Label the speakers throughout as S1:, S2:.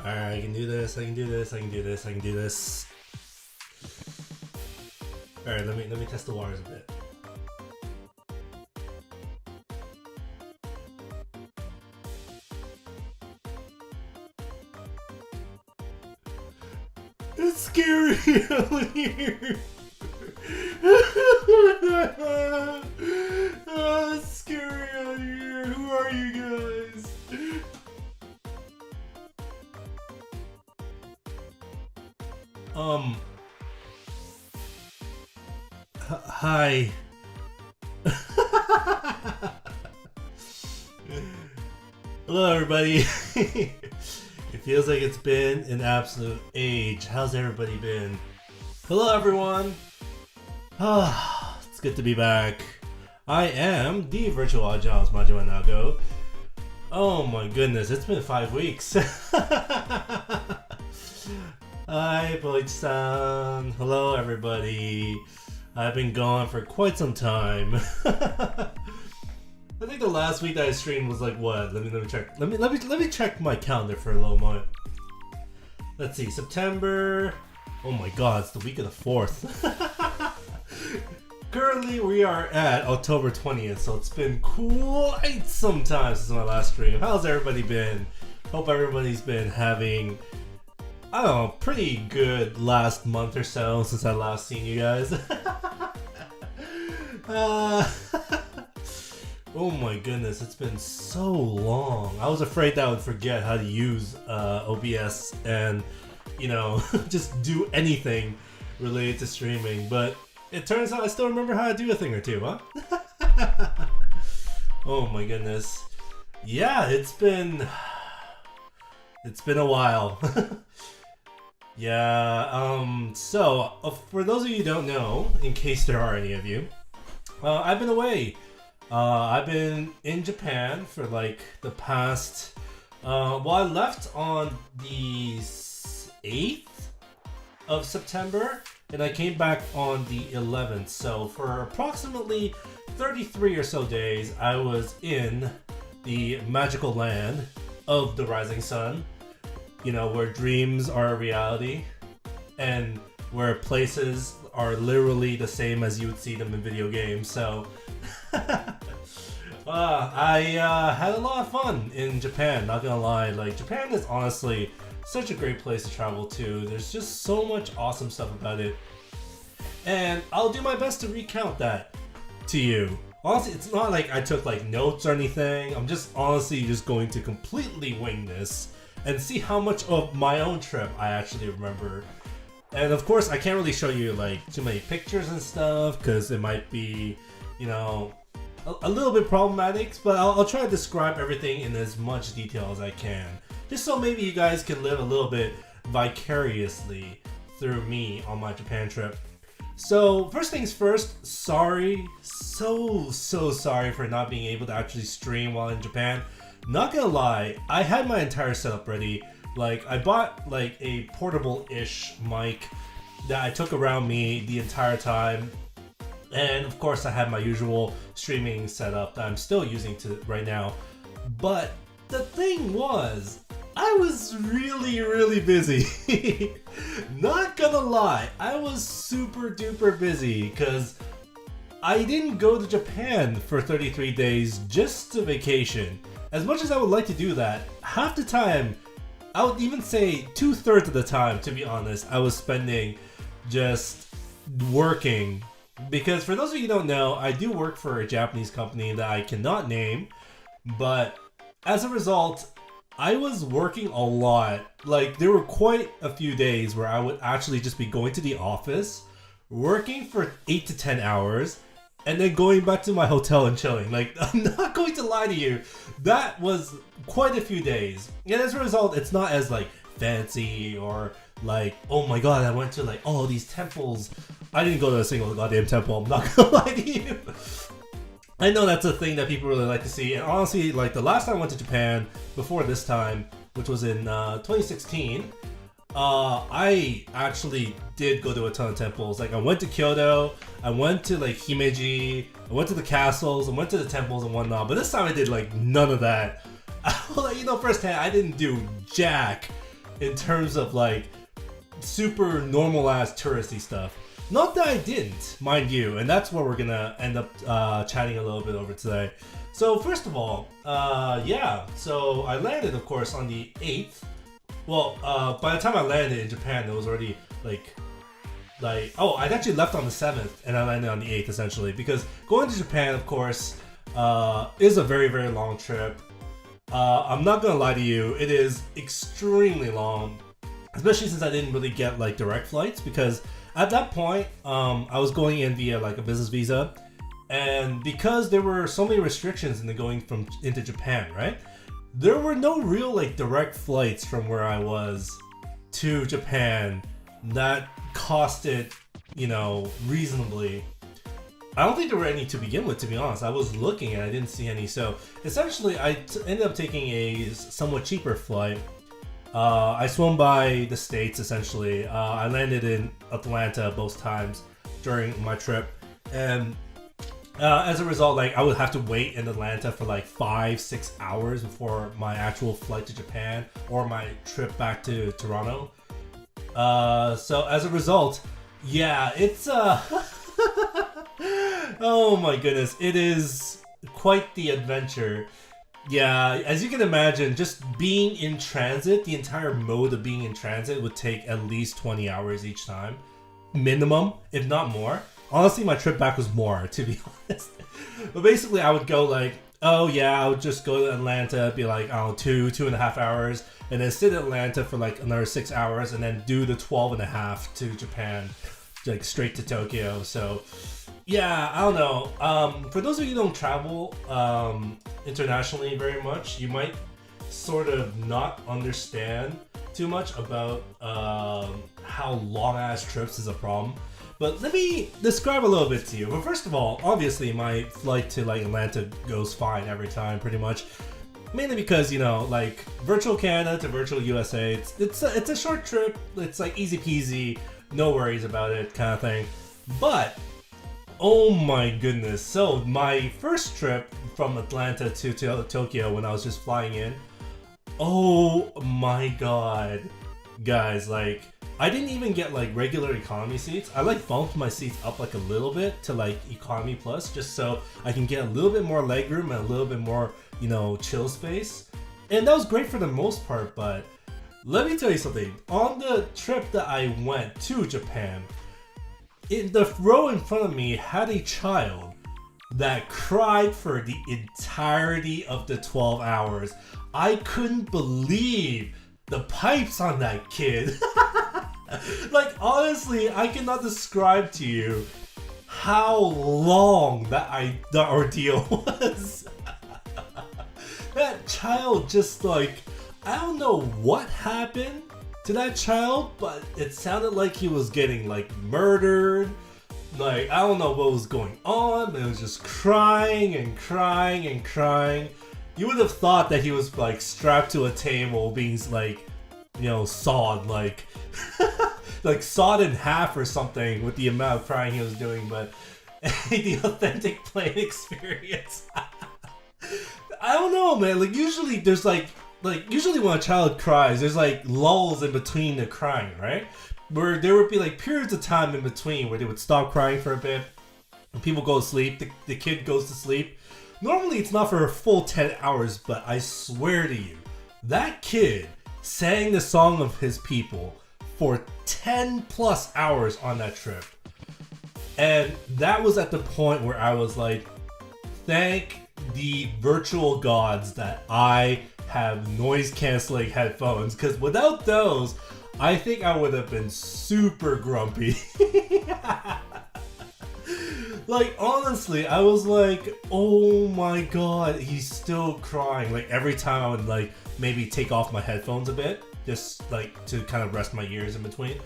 S1: Alright, I can do this, I can do this, I can do this, I can do this. Alright, let me test the waters a bit. It's scary out here. Oh, it's scary out here. Who are you guys? Hi. Hello, everybody. It feels like it's been an absolute age. How's everybody been? Hello, everyone. It's good to be back. I am the virtual agile Majima Nago. Oh my goodness, it's been 5 weeks. Hi, Boichi-san. Hello, everybody. I've been gone for quite some time. I think the last week that I streamed was like what? Let me check. Let me check my calendar for a little moment. Let's see, September. Oh my God, it's the week of the 4th. Currently, we are at October 20th, so it's been quite some time since my last stream. How's everybody been? Hope everybody's been having, I don't know, pretty good last month or so since I last seen you guys. Oh my goodness, it's been so long. I was afraid that I would forget how to use OBS and, you know, just do anything related to streaming, but it turns out I still remember how to do a thing or two, huh? Oh my goodness. Yeah, it's been a while. Yeah, so for those of you who don't know, in case there are any of you, I've been away. I've been in Japan for like the past, well, I left on the 8th of September and I came back on the 11th. So for approximately 33 or so days, I was in the magical land of the rising sun, you know, where dreams are a reality and where places are literally the same as you would see them in video games. So I had a lot of fun in Japan, not gonna lie. Like, Japan is honestly such a great place to travel to. There's just so much awesome stuff about it. And I'll do my best to recount that to you. Honestly, it's not like I took like notes or anything. I'm just honestly just going to completely wing this and see how much of my own trip I actually remember. And of course, I can't really show you like too many pictures and stuff because it might be, you know, a little bit problematic, but I'll try to describe everything in as much detail as I can. Just so maybe you guys can live a little bit vicariously through me on my Japan trip. So first things first, sorry, so sorry for not being able to actually stream while in Japan. Not gonna lie, I had my entire setup ready. Like, I bought like a portable-ish mic that I took around me the entire time. And of course I had my usual streaming setup that I'm still using right now. But the thing was, I was really busy. Not gonna lie, I was super duper busy because I didn't go to Japan for 33 days just to vacation. As much as I would like to do that, half the time, I would even say 2/3 of the time, to be honest, I was spending just working. Because for those of you who don't know, I do work for a Japanese company that I cannot name, but as a result, I was working a lot. Like, there were quite a few days where I would actually just be going to the office, working for 8 to 10 hours, and then going back to my hotel and chilling. Like, I'm not going to lie to you, that was quite a few days. And as a result, it's not as like fancy or like, oh my god, I went to like all these temples. I didn't go to a single goddamn temple, I'm not gonna lie to you. I know that's a thing that people really like to see, and honestly, like the last time I went to Japan, before this time, which was in 2016, I actually did go to a ton of temples. Like, I went to Kyoto, I went to like Himeji, I went to the castles, I went to the temples and whatnot, but this time I did like none of that. I'll let you know firsthand, I didn't do jack in terms of like super normal ass touristy stuff. Not that I didn't, mind you, and that's what we're gonna end up chatting a little bit over today. So first of all, so I landed, of course, on the 8th. Well, by the time I landed in Japan, it was already like, I'd actually left on the 7th, and I landed on the 8th, essentially, because going to Japan, of course, is a very, very long trip. I'm not gonna lie to you, it is extremely long, especially since I didn't really get like direct flights, because at that point, I was going in via like a business visa, and because there were so many restrictions in the going into Japan, right? There were no real like direct flights from where I was to Japan that costed, reasonably. I don't think there were any to begin with, to be honest. I was looking and I didn't see any. So essentially, I ended up taking a somewhat cheaper flight. I swam by the States, essentially. I landed in Atlanta both times during my trip. And as a result, like I would have to wait in Atlanta for like 5-6 hours before my actual flight to Japan or my trip back to Toronto. So as a result, yeah, it's oh my goodness, it is quite the adventure. Yeah, as you can imagine, just being in transit, the entire mode of being in transit would take at least 20 hours each time. Minimum, if not more. Honestly, my trip back was more, to be honest. But basically, I would go like, I would just go to Atlanta, be like, 2.5 hours, and then sit in Atlanta for like another 6 hours, and then do the 12.5 to Japan, like straight to Tokyo. So yeah, I don't know. For those of you who don't travel internationally very much, you might sort of not understand too much about how long ass trips is a problem. But let me describe a little bit to you. But first of all, obviously my flight to like Atlanta goes fine every time, pretty much. Mainly because, like virtual Canada to virtual USA, it's a short trip. It's like easy peasy, no worries about it kind of thing. But oh my goodness. So my first trip from Atlanta to Tokyo when I was just flying in, oh my god. Guys, like I didn't even get like regular economy seats. I like bumped my seats up like a little bit to like economy plus, just so I can get a little bit more legroom and a little bit more, chill space. And that was great for the most part, but let me tell you something. On the trip that I went to Japan, in the row in front of me had a child that cried for the entirety of the 12 hours. I couldn't believe the pipes on that kid. Like, honestly, I cannot describe to you how long that ordeal was. That child just like, I don't know what happened to that child, but it sounded like he was getting like murdered. Like, I don't know what was going on, but it was just crying and crying and crying. You would have thought that he was like strapped to a table being like, sawed, like like sawed in half or something with the amount of crying he was doing. But the authentic plane experience. I don't know, man. Like usually there's like usually when a child cries, there's like lulls in between the crying, right? Where there would be like periods of time in between where they would stop crying for a bit and people go to sleep, the kid goes to sleep. Normally it's not for a full 10 hours, but I swear to you, that kid sang the song of his people for 10 plus hours on that trip. And that was at the point where I was like, thank the virtual gods that I have noise canceling headphones, because without those, I think I would have been super grumpy. Like, honestly, I was like, oh my god, he's still crying. Like, every time I would, like, maybe take off my headphones a bit, just, like, to kind of rest my ears in between.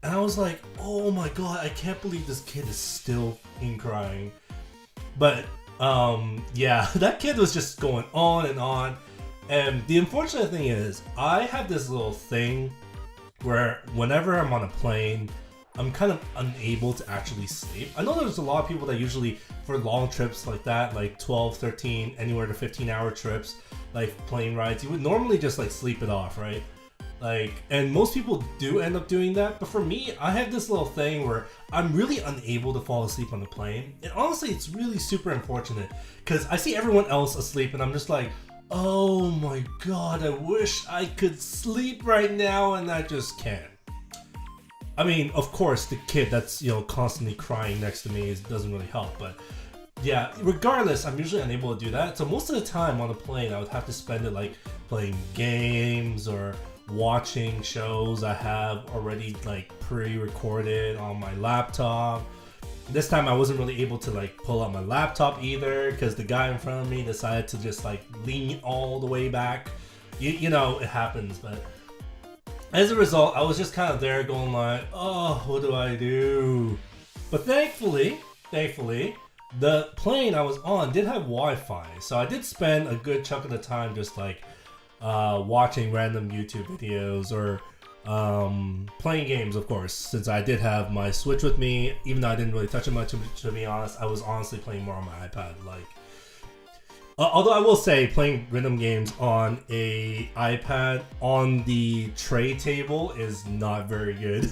S1: And I was like, oh my god, I can't believe this kid is still crying. But, yeah, that kid was just going on and on. And the unfortunate thing is, I have this little thing where whenever I'm on a plane, I'm kind of unable to actually sleep. I know there's a lot of people that usually, for long trips like that, like 12, 13, anywhere to 15-hour trips, like plane rides, you would normally just like sleep it off, right? Like, and most people do end up doing that, but for me, I have this little thing where I'm really unable to fall asleep on the plane. And honestly, it's really super unfortunate because I see everyone else asleep and I'm just like, oh my god, I wish I could sleep right now, and I just can't. I mean, of course, the kid that's, you know, constantly crying next to me doesn't really help, but yeah, regardless, I'm usually unable to do that. So most of the time on the plane, I would have to spend it like playing games or watching shows I have already like pre-recorded on my laptop. This time I wasn't really able to like pull out my laptop either because the guy in front of me decided to just like lean all the way back. You know, it happens, but as a result, I was just kind of there going like, oh, what do I do? But thankfully, the plane I was on did have Wi-Fi, so I did spend a good chunk of the time just like watching random YouTube videos or playing games, of course, since I did have my Switch with me. Even though I didn't really touch it much, to be honest, I was honestly playing more on my iPad. Like, although I will say, playing rhythm games on a iPad on the tray table is not very good.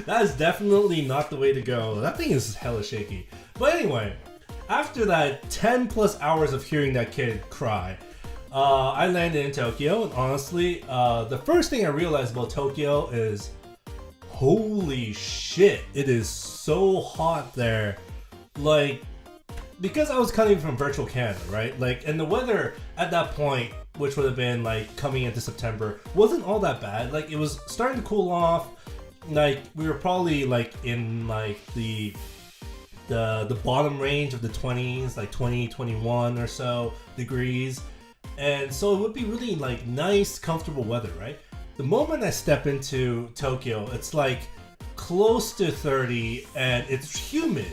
S1: That is definitely not the way to go. That thing is hella shaky. But anyway, after that 10 plus hours of hearing that kid cry, I landed in Tokyo, and honestly, the first thing I realized about Tokyo is, holy shit, it is so hot there. Like, because I was coming from virtual Canada, right? Like, and the weather at that point, which would have been like coming into September, wasn't all that bad. Like, it was starting to cool off. Like, we were probably like in like the bottom range of the 20s, like 20, 21 or so degrees. And so it would be really like nice, comfortable weather, right? The moment I step into Tokyo, it's like close to 30 and it's humid.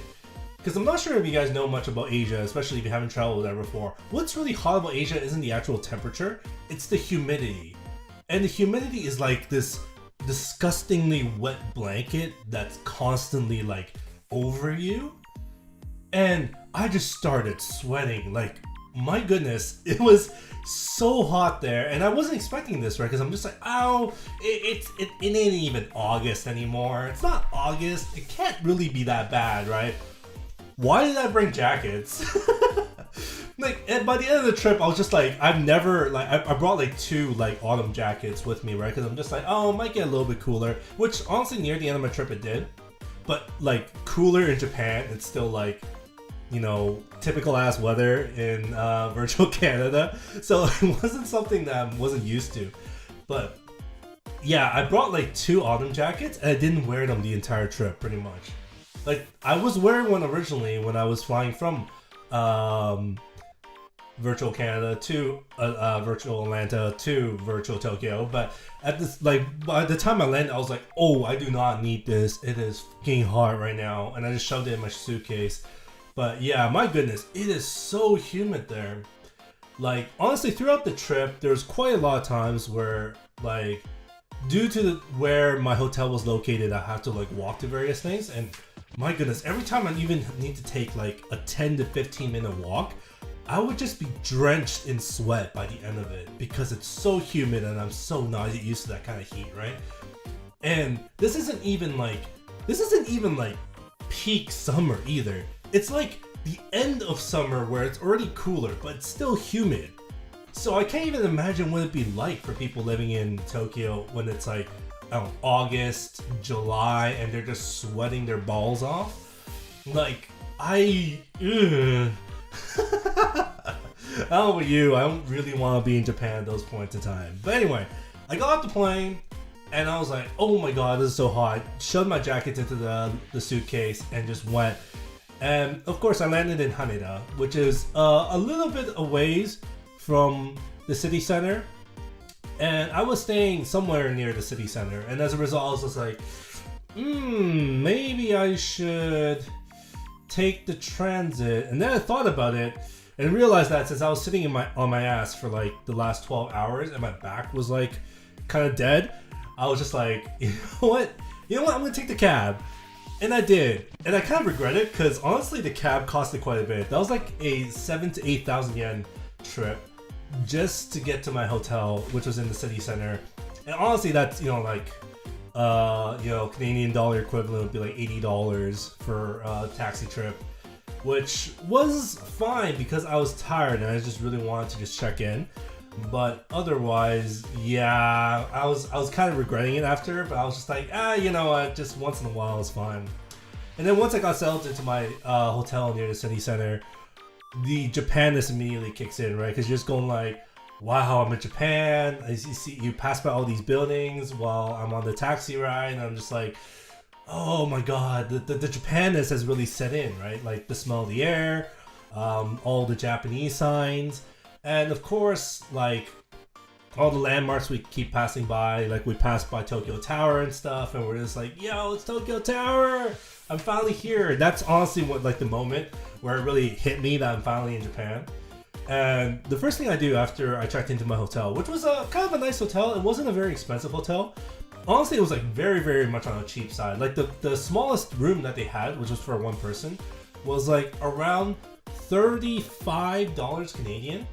S1: Because I'm not sure if you guys know much about Asia, especially if you haven't traveled there before. What's really hot about Asia isn't the actual temperature, it's the humidity. And the humidity is like this disgustingly wet blanket that's constantly like over you. And I just started sweating. Like, my goodness, it was so hot there. And I wasn't expecting this, right? Because I'm just like, oh, it ain't even August anymore. It's not August. It can't really be that bad, right? Why did I bring jackets? Like, and by the end of the trip, I was just like, I've never, like, I brought like 2 like autumn jackets with me, right? Because I'm just like, oh, it might get a little bit cooler. Which honestly, near the end of my trip, it did. But like, cooler in Japan, it's still like, you know, typical ass weather in virtual Canada. So it wasn't something that I wasn't used to. But yeah, I brought like 2 autumn jackets and I didn't wear them the entire trip, pretty much. Like, I was wearing one originally when I was flying from virtual Canada to virtual Atlanta to virtual Tokyo, but at this, like, by the time I landed, I was like, oh, I do not need this. It is fucking hot right now, and I just shoved it in my suitcase. But yeah, my goodness, it is so humid there. Like, honestly, throughout the trip, there's quite a lot of times where, like, due to where my hotel was located, I have to like walk to various things, and my goodness, every time I even need to take like a 10 to 15 minute walk, I would just be drenched in sweat by the end of it because it's so humid and I'm so not used to that kind of heat, right? And this isn't even like peak summer either. It's like the end of summer where it's already cooler, but it's still humid. So I can't even imagine what it'd be like for people living in Tokyo when it's like, I don't know, August, July, and they're just sweating their balls off. Like, I don't know about you, I don't really want to be in Japan at those points in time. But anyway, I got off the plane, and I was like, oh my god, this is so hot. Shoved my jackets into the suitcase and just went. And of course, I landed in Haneda, which is a little bit a ways from the city center. And I was staying somewhere near the city center. And as a result, I was just like, maybe I should take the transit. And then I thought about it and realized that since I was sitting on my ass for like the last 12 hours and my back was like kind of dead, I was just like, you know what? I'm going to take the cab. And I did. And I kind of regret it because honestly, the cab costed quite a bit. That was like a 7,000 to 8,000 yen trip just to get to my hotel, which was in the city center. And honestly, that's, like, Canadian dollar equivalent would be like $80 for a taxi trip, which was fine because I was tired and I just really wanted to just check in. But otherwise, yeah, I was kind of regretting it after, but I was just like, you know what, just once in a while is fine. And then once I got settled into my hotel near the city center, the Japanness immediately kicks in, right? Because you're just going like, wow, I'm in Japan. You pass by all these buildings while I'm on the taxi ride, and I'm just like, oh my god, the Japanness has really set in, right? Like the smell of the air, all the Japanese signs, and of course, like all the landmarks we keep passing by. Like we passed by Tokyo Tower and stuff, and we're just like, yo, it's Tokyo Tower! I'm finally here. That's honestly what, like, the moment where it really hit me that I'm finally in Japan. And the first thing I do after I checked into my hotel, which was a kind of a nice hotel, it wasn't a very expensive hotel. Honestly, it was like very, very much on the cheap side. Like the smallest room that they had, which was for one person, was like around $35 Canadian.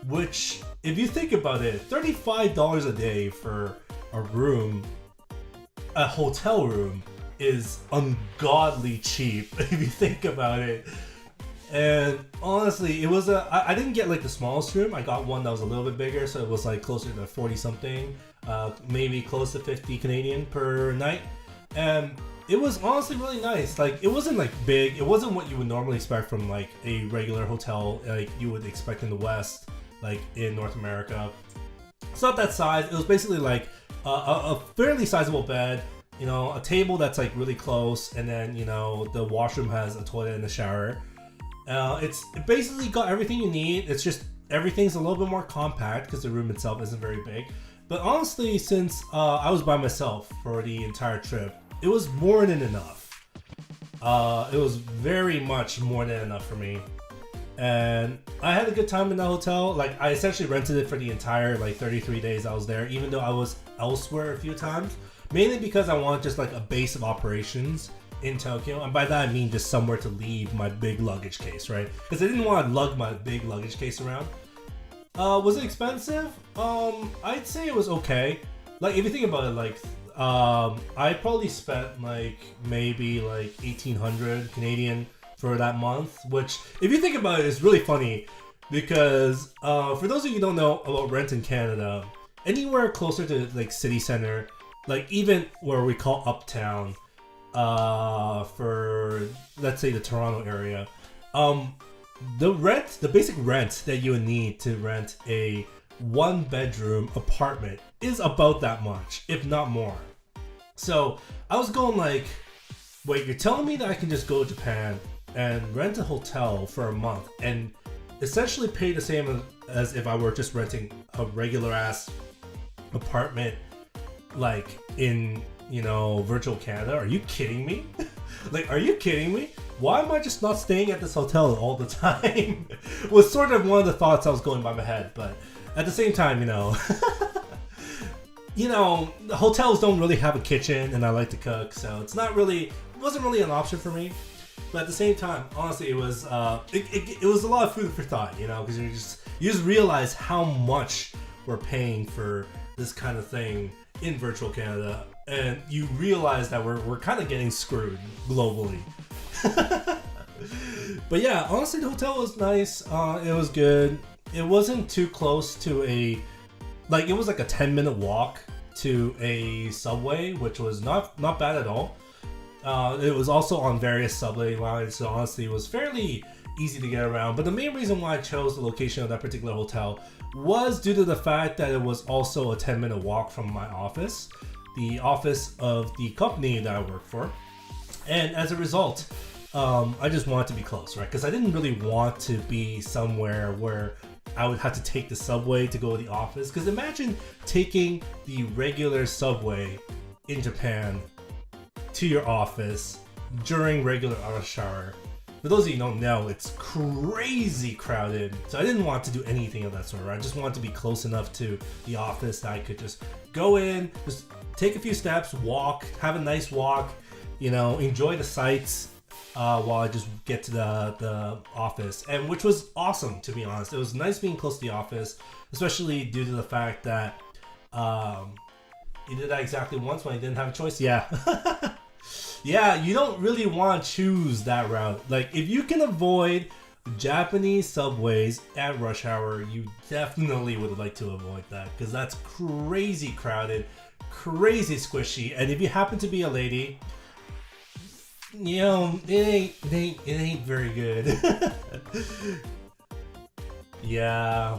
S1: Which, if you think about it, $35 a day for a room, a hotel room, is ungodly cheap if you think about it. And honestly, it was I didn't get like the smallest room. I got one that was a little bit bigger, so it was like closer to 40 something, maybe close to 50 Canadian per night. And it was honestly really nice. Like, it wasn't like big. It wasn't what you would normally expect from like a regular hotel, like you would expect in the West, like in North America. It's not that size. It was basically like a fairly sizable bed, a table that's like really close, and then the washroom has a toilet and a shower. It basically got everything you need. It's just everything's a little bit more compact because the room itself isn't very big. But honestly, since I was by myself for the entire trip, it was more than enough. It was very much more than enough for me. And I had a good time in the hotel. Like, I essentially rented it for the entire 33 days I was there, even though I was elsewhere a few times. Mainly because I want just like a base of operations in Tokyo, and by that I mean just somewhere to leave my big luggage case, right? Because I didn't want to lug my big luggage case around. Was it expensive? I'd say it was okay. Like, if you think about it, I probably spent maybe 1,800 Canadian for that month, which, if you think about it, is really funny because for those of you who don't know about rent in Canada, anywhere closer to city center, even where we call uptown, for let's say the Toronto area, the basic rent that you would need to rent a 1-bedroom apartment is about that much, if not more. So I was going wait, you're telling me that I can just go to Japan and rent a hotel for a month and essentially pay the same as if I were just renting a regular ass apartment in virtual Canada? Are you kidding me? Are you kidding me? Why am I just not staying at this hotel all the time? Was sort of one of the thoughts I was going by my head, but at the same time, the hotels don't really have a kitchen, and I like to cook, so it wasn't really an option for me. But at the same time, honestly, it was it was a lot of food for thought, because you just realize how much we're paying for this kind of thing in virtual Canada, and you realize that we're kind of getting screwed globally. But yeah, honestly, the hotel was nice. It was good. It wasn't too close to it was like a 10-minute walk to a subway, which was not bad at all. It was also on various subway lines, so honestly, it was fairly easy to get around. But the main reason why I chose the location of that particular hotel was due to the fact that it was also a 10-minute walk from my office, the office of the company that I work for. And as a result, I just wanted to be close, right? Because I didn't really want to be somewhere where I would have to take the subway to go to the office. Because imagine taking the regular subway in Japan to your office during regular rush hour. For those of you who don't know, it's crazy crowded. So I didn't want to do anything of that sort. Right? I just wanted to be close enough to the office that I could just go in, just take a few steps, walk, have a nice walk, enjoy the sights while I just get to the office. And which was awesome, to be honest. It was nice being close to the office, especially due to the fact that He did that exactly once when he didn't have a choice. Yeah. Yeah, you don't really want to choose that route. Like, if you can avoid Japanese subways at rush hour, you definitely would like to avoid that, because that's crazy crowded, crazy squishy, and if you happen to be a lady, you know, it ain't very good. Yeah.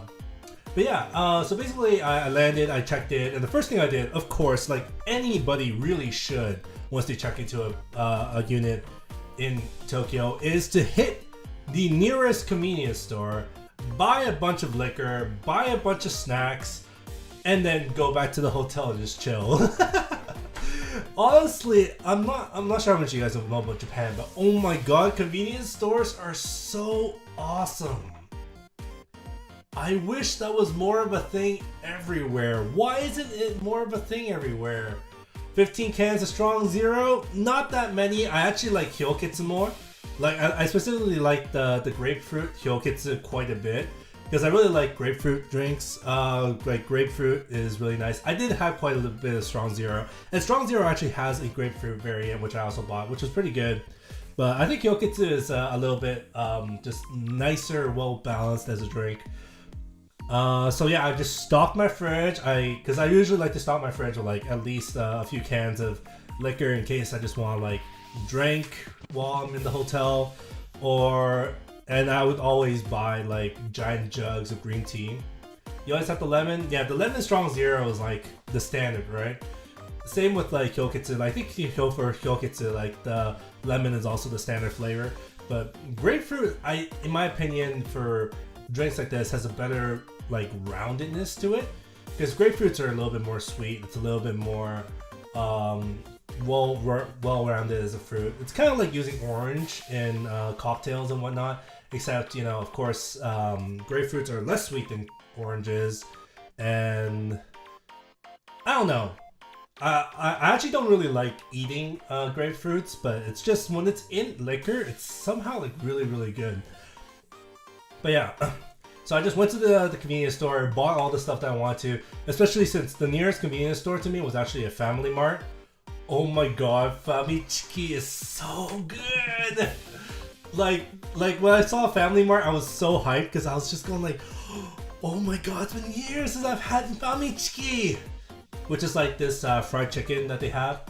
S1: But yeah, so basically I landed, I checked in, and the first thing I did, of course, like anybody really should once they check into a unit in Tokyo, is to hit the nearest convenience store, buy a bunch of liquor, buy a bunch of snacks, and then go back to the hotel and just chill. Honestly, I'm not sure how much you guys know about Japan, but oh my god, convenience stores are so awesome. I wish that was more of a thing everywhere. Why isn't it more of a thing everywhere? 15 cans of Strong Zero? Not that many. I actually like Hyokitsu more. Like, I specifically like the grapefruit Hyokitsu quite a bit, because I really like grapefruit drinks. Like, grapefruit is really nice. I did have quite a little bit of Strong Zero, and Strong Zero actually has a grapefruit variant, which I also bought, which was pretty good. But I think Hyokitsu is a little bit just nicer, well balanced as a drink. So yeah, I just stocked my fridge. Because I usually like to stock my fridge with like at least a few cans of liquor in case I just want to like drink while I'm in the hotel, and I would always buy like giant jugs of green tea. You always have the lemon. Yeah, the lemon Strong Zero is like the standard, right? Same with like Hyokitsu. I think for Hyokitsu, like the lemon is also the standard flavor. But grapefruit, in my opinion, for drinks like this has a better like roundedness to it, because grapefruits are a little bit more sweet. It's a little bit more well-rounded as a fruit. It's kind of like using orange in cocktails and whatnot, except, you know, of course, grapefruits are less sweet than oranges, and I don't know. I actually don't really like eating grapefruits, but it's just when it's in liquor, it's somehow like really, really good. But yeah, so I just went to the convenience store, bought all the stuff that I wanted to, especially since the nearest convenience store to me was actually a Family Mart. Oh my god, Famichiki is so good! Like when I saw Family Mart, I was so hyped because I was just going like, oh my god, it's been years since I've had Famichiki! Which is like this fried chicken that they have.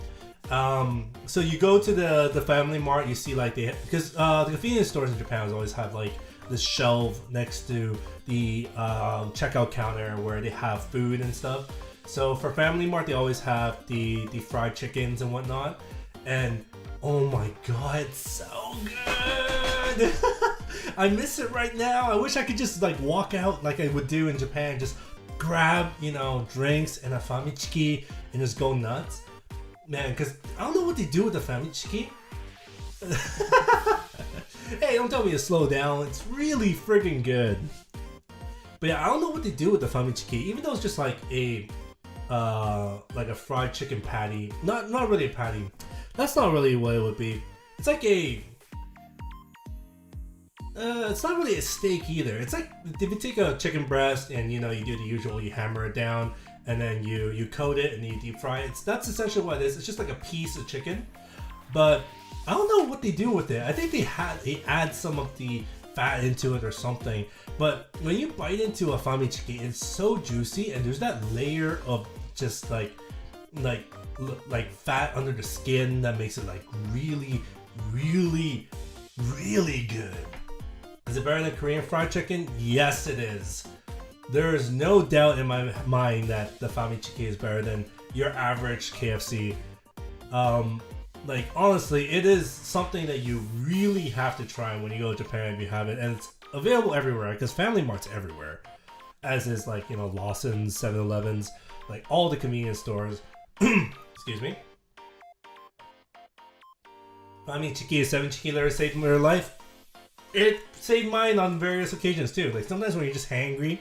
S1: So you go to the Family Mart, you see like because the convenience stores in Japan always have like this shelf next to the checkout counter where they have food and stuff. So for Family Mart, they always have the fried chickens and whatnot. And oh my god, it's so good! I miss it right now. I wish I could just like walk out like I would do in Japan, just grab, you know, drinks and a Famichiki and just go nuts. Man, because I don't know what they do with the Famichiki. Hey, don't tell me to slow down. It's really freaking good. But yeah, I don't know what they do with the Famichiki, even though it's just like a fried chicken patty. Not really a patty. That's not really what it would be. It's like a it's not really a steak either. It's like if you take a chicken breast and, you know, you do the usual, you hammer it down and then you coat it and you deep fry it. That's essentially what it is. It's just like a piece of chicken. But I don't know what they do with it. I think they add some of the fat into it or something. But when you bite into a Famichiki, it's so juicy, and there's that layer of just like fat under the skin that makes it like really, really, really good. Is it better than Korean fried chicken? Yes, it is. There is no doubt in my mind that the Famichiki is better than your average KFC. Like, honestly, it is something that you really have to try when you go to Japan if you have it. And it's available everywhere, because Family Mart's everywhere. As is, like, you know, Lawson's, 7-Elevens, like, all the convenience stores. Excuse me. Famichiki is 7 chiki that saved my life. It saved mine on various occasions, too. Like, sometimes when you're just hangry,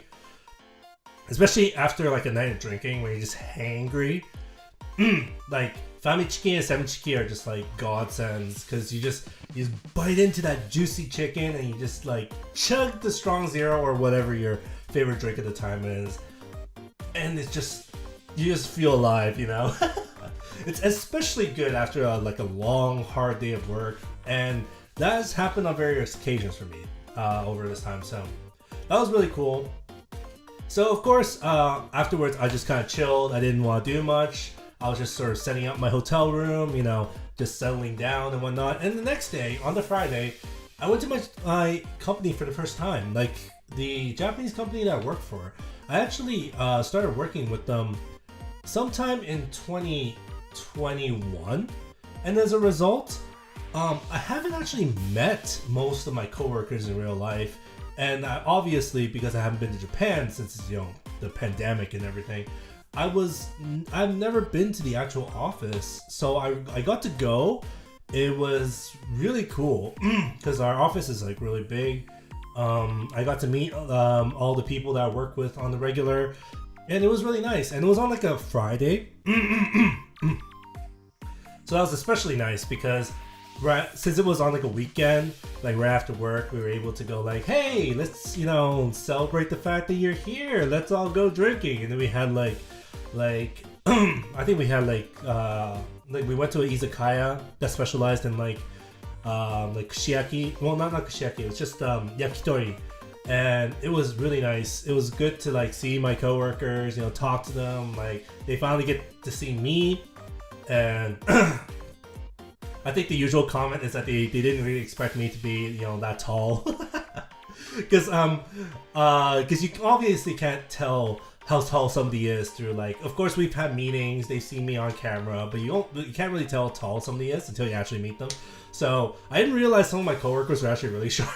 S1: especially after, like, a night of drinking, when you're just hangry, like, Famichiki and 7 chiki are just like godsends, because you just bite into that juicy chicken and you just like chug the Strong Zero or whatever your favorite drink at the time is, and it's just, you just feel alive, you know. It's especially good after like a long, hard day of work, and that has happened on various occasions for me over this time. So that was really cool. So of course, afterwards, I just kind of chilled. I didn't want to do much. I was just sort of setting up my hotel room, you know, just settling down and whatnot. And the next day, on the Friday, I went to my company for the first time, like the Japanese company that I work for. I actually started working with them sometime in 2021, and as a result, I haven't actually met most of my coworkers in real life. And obviously, because I haven't been to Japan since, you know, the pandemic and everything, I've never been to the actual office, so I got to go. It was really cool because our office is like really big. I got to meet all the people that I work with on the regular, and it was really nice. And it was on like a Friday, so that was especially nice because since it was on like a weekend, like right after work, we were able to go like, hey, let's, you know, celebrate the fact that you're here. Let's all go drinking. And then we had like I think we had like we went to an izakaya that specialized in like kushiyaki. Well, not kushiyaki. It was just yakitori, and it was really nice. It was good to like see my coworkers, you know, talk to them. Like they finally get to see me, and I think the usual comment is that they didn't really expect me to be, you know, that tall, because you obviously can't tell how tall somebody is through, like, of course we've had meetings, they see me on camera, but you can't really tell how tall somebody is until you actually meet them. So I didn't realize some of my coworkers were actually really short.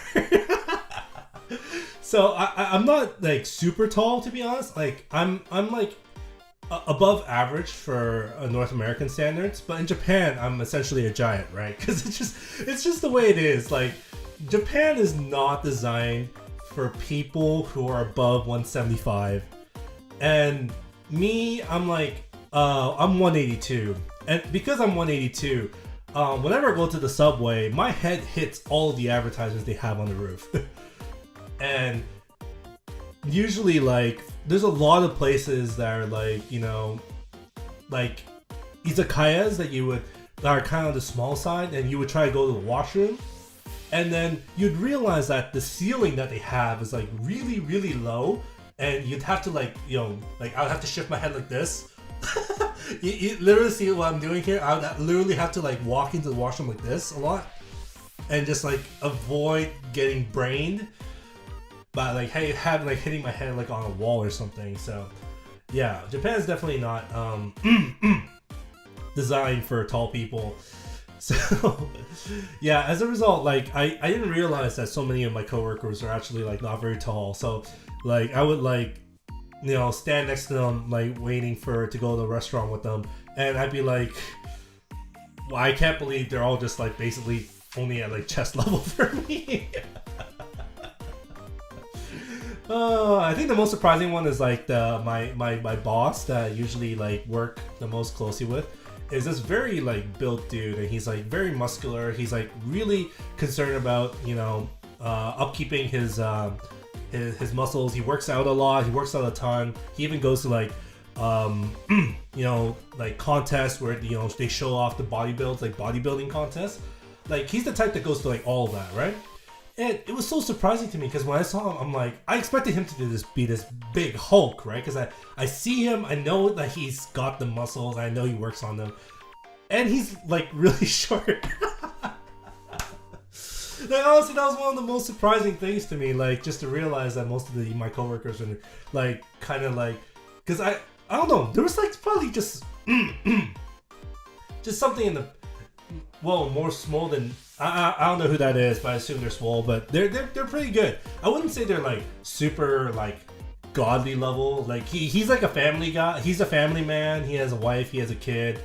S1: So I'm not like super tall, to be honest. Like I'm like above average for North American standards, but in Japan I'm essentially a giant, right? Because it's just the way it is. Like Japan is not designed for people who are above 175. And me, I'm like, I'm 182. And because I'm 182, whenever I go to the subway, my head hits all of the advertisements they have on the roof. And usually, like, there's a lot of places that are like, you know, like izakayas that are kind of on the small side, and you would try to go to the washroom, and then you'd realize that the ceiling that they have is like really, really low. And you'd have to like, you know, like I would have to shift my head like this. you literally see what I'm doing here. I would literally have to like walk into the washroom like this a lot, and just like avoid getting brained by like hitting my head like on a wall or something. So yeah, Japan is definitely not designed for tall people. So yeah, as a result, like I didn't realize that so many of my coworkers are actually like not very tall. So like I would like, you know, stand next to them like waiting to go to the restaurant with them, and I'd be like, well, I can't believe they're all just like basically only at like chest level for me. I think the most surprising one is like my boss that I usually like work the most closely with is this very like built dude, and he's like very muscular. He's like really concerned about, you know, upkeeping his muscles. He works out a lot. He works out a ton. He even goes to like you know, like contests where, you know, they show off the bodybuilds, like bodybuilding contests. Like he's the type that goes to like all of that, right? And it was so surprising to me because when I saw him, I'm like, I expected him to be this big Hulk, right? Because I see him, I know that he's got the muscles, I know he works on them, and he's like really short. Like honestly, that was one of the most surprising things to me. Like just to realize that most of my coworkers are like kind of like, because I don't know, there was like probably just just something in the, well, more small than. I don't know who that is, but I assume they're swole. But they're pretty good. I wouldn't say they're like super like godly level. Like he's like a family guy. He's a family man. He has a wife. He has a kid.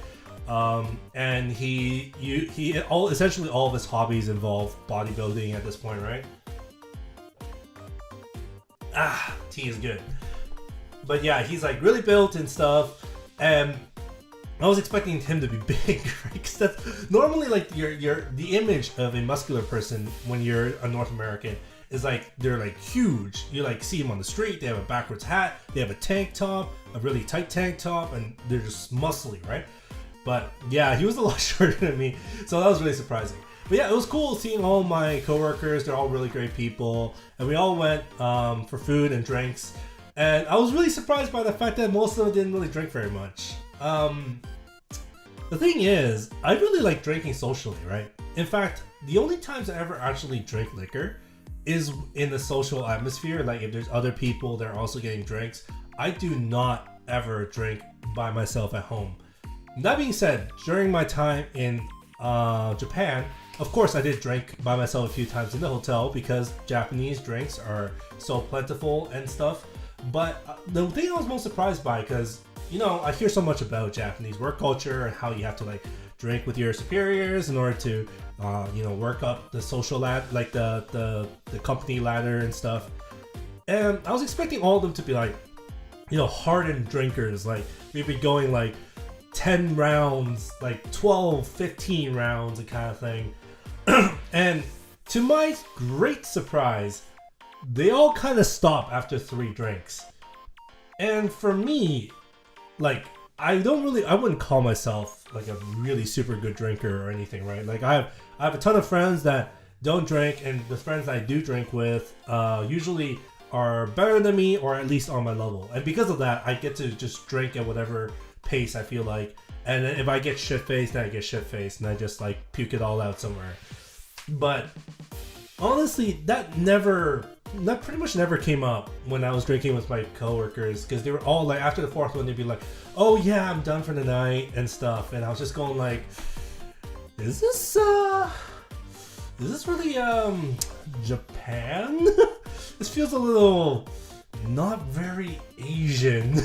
S1: And essentially all of his hobbies involve bodybuilding at this point, right? Tea is good. But yeah, he's like really built and stuff, and I was expecting him to be big, right? Because that's normally like the image of a muscular person when you're a North American is like they're like huge. You like see them on the street. They have a backwards hat. They have a tank top, a really tight tank top, and they're just muscly, right? But yeah, he was a lot shorter than me, so that was really surprising. But yeah, it was cool seeing all my coworkers. They're all really great people, and we all went for food and drinks. And I was really surprised by the fact that most of them didn't really drink very much. The thing is, I really like drinking socially, right? In fact, the only times I ever actually drink liquor is in the social atmosphere. Like if there's other people that are also getting drinks, I do not ever drink by myself at home. That being said, during my time in Japan, of course I did drink by myself a few times in the hotel because Japanese drinks are so plentiful and stuff. But the thing I was most surprised by, because I hear so much about Japanese work culture and how you have to like drink with your superiors in order to work up the social like the company ladder and stuff. And I was expecting all of them to be like hardened drinkers, like we'd be going like 10 rounds, like 12, 15 rounds, and kind of thing. And to my great surprise, they all kind of stop after 3 drinks. And for me, like, I wouldn't call myself like a really super good drinker or anything, right? Like I have a ton of friends that don't drink, and the friends I do drink with usually are better than me or at least on my level. And because of that, I get to just drink at whatever pace I feel like. And then if I get shit-faced, then I get shit-faced and I just like puke it all out somewhere. But honestly, that pretty much never came up when I was drinking with my coworkers, because they were all like, after the 4th one, they'd be like, oh yeah, I'm done for the night and stuff. And I was just going like, is this really Japan? This feels a little not very Asian.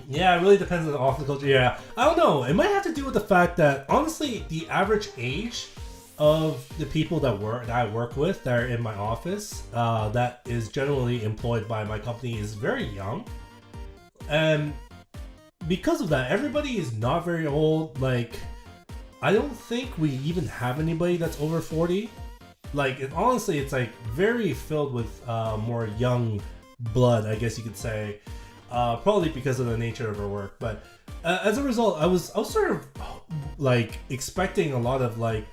S1: Yeah, it really depends on the office culture. Yeah, I don't know. It might have to do with the fact that honestly, the average age of the people that I work with that are in my office, that is generally employed by my company, is very young. And because of that, everybody is not very old. Like, I don't think we even have anybody that's over 40. Like, honestly, it's like very filled with more young blood, I guess you could say. Probably because of the nature of our work. But as a result, I was sort of like expecting a lot of like,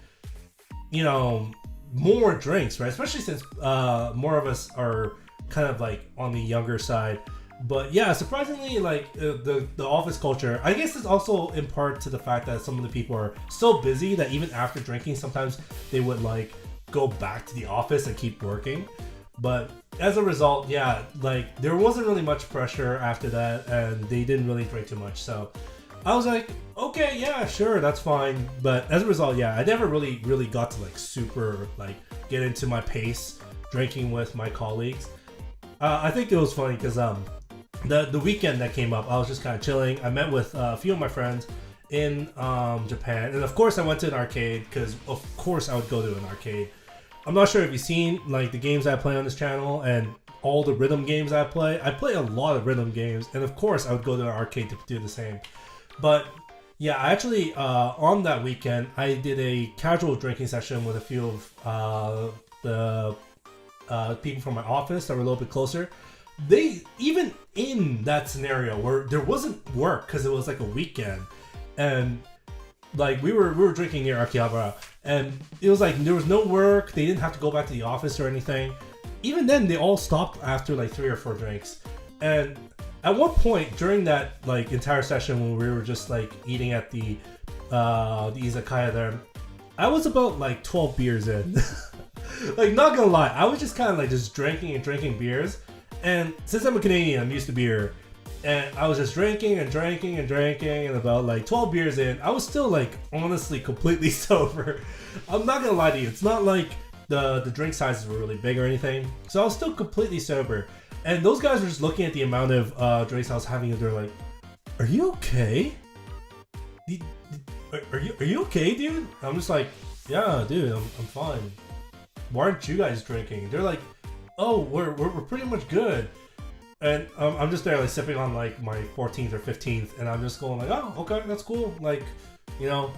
S1: more drinks, right? Especially since more of us are kind of like on the younger side. But yeah, surprisingly, like the office culture, I guess, is also in part to the fact that some of the people are so busy that even after drinking, sometimes they would like go back to the office and keep working. But as a result, yeah, like there wasn't really much pressure after that, and they didn't really drink too much. So I was like, okay, yeah, sure, that's fine. But as a result, yeah, I never really got to like super like get into my pace drinking with my colleagues. I think it was funny because the weekend that came up, I was just kind of chilling. I met with a few of my friends in Japan, and of course I went to an arcade because of course I would go to an arcade. I'm not sure if you've seen like the games I play on this channel and all the rhythm games I play. I play a lot of rhythm games, and of course I would go to an arcade to do the same. But yeah, I actually on that weekend I did a casual drinking session with a few of the people from my office that were a little bit closer. They, even in that scenario where there wasn't work because it was like a weekend, and like we were drinking near Akihabara, and it was like there was no work. They didn't have to go back to the office or anything. Even then, they all stopped after like 3 or 4 drinks. And at one point during that like entire session when we were just like eating at the izakaya there, I was about like 12 beers in. Like, not gonna lie, I was just kind of like just drinking and drinking beers. And since I'm a Canadian, I'm used to beer. And I was just drinking and drinking and drinking, and about like 12 beers in, I was still like honestly completely sober. I'm not gonna lie to you, it's not like the drink sizes were really big or anything. So I was still completely sober. And those guys were just looking at the amount of drinks I was having, and they're like, "Are you okay? Are you okay, dude?" I'm just like, "Yeah, dude, I'm fine. Why aren't you guys drinking?" They're like, "Oh, we're pretty much good." And I'm just there like sipping on like my 14th or 15th, and I'm just going like, "Oh, okay, that's cool." Like, you know.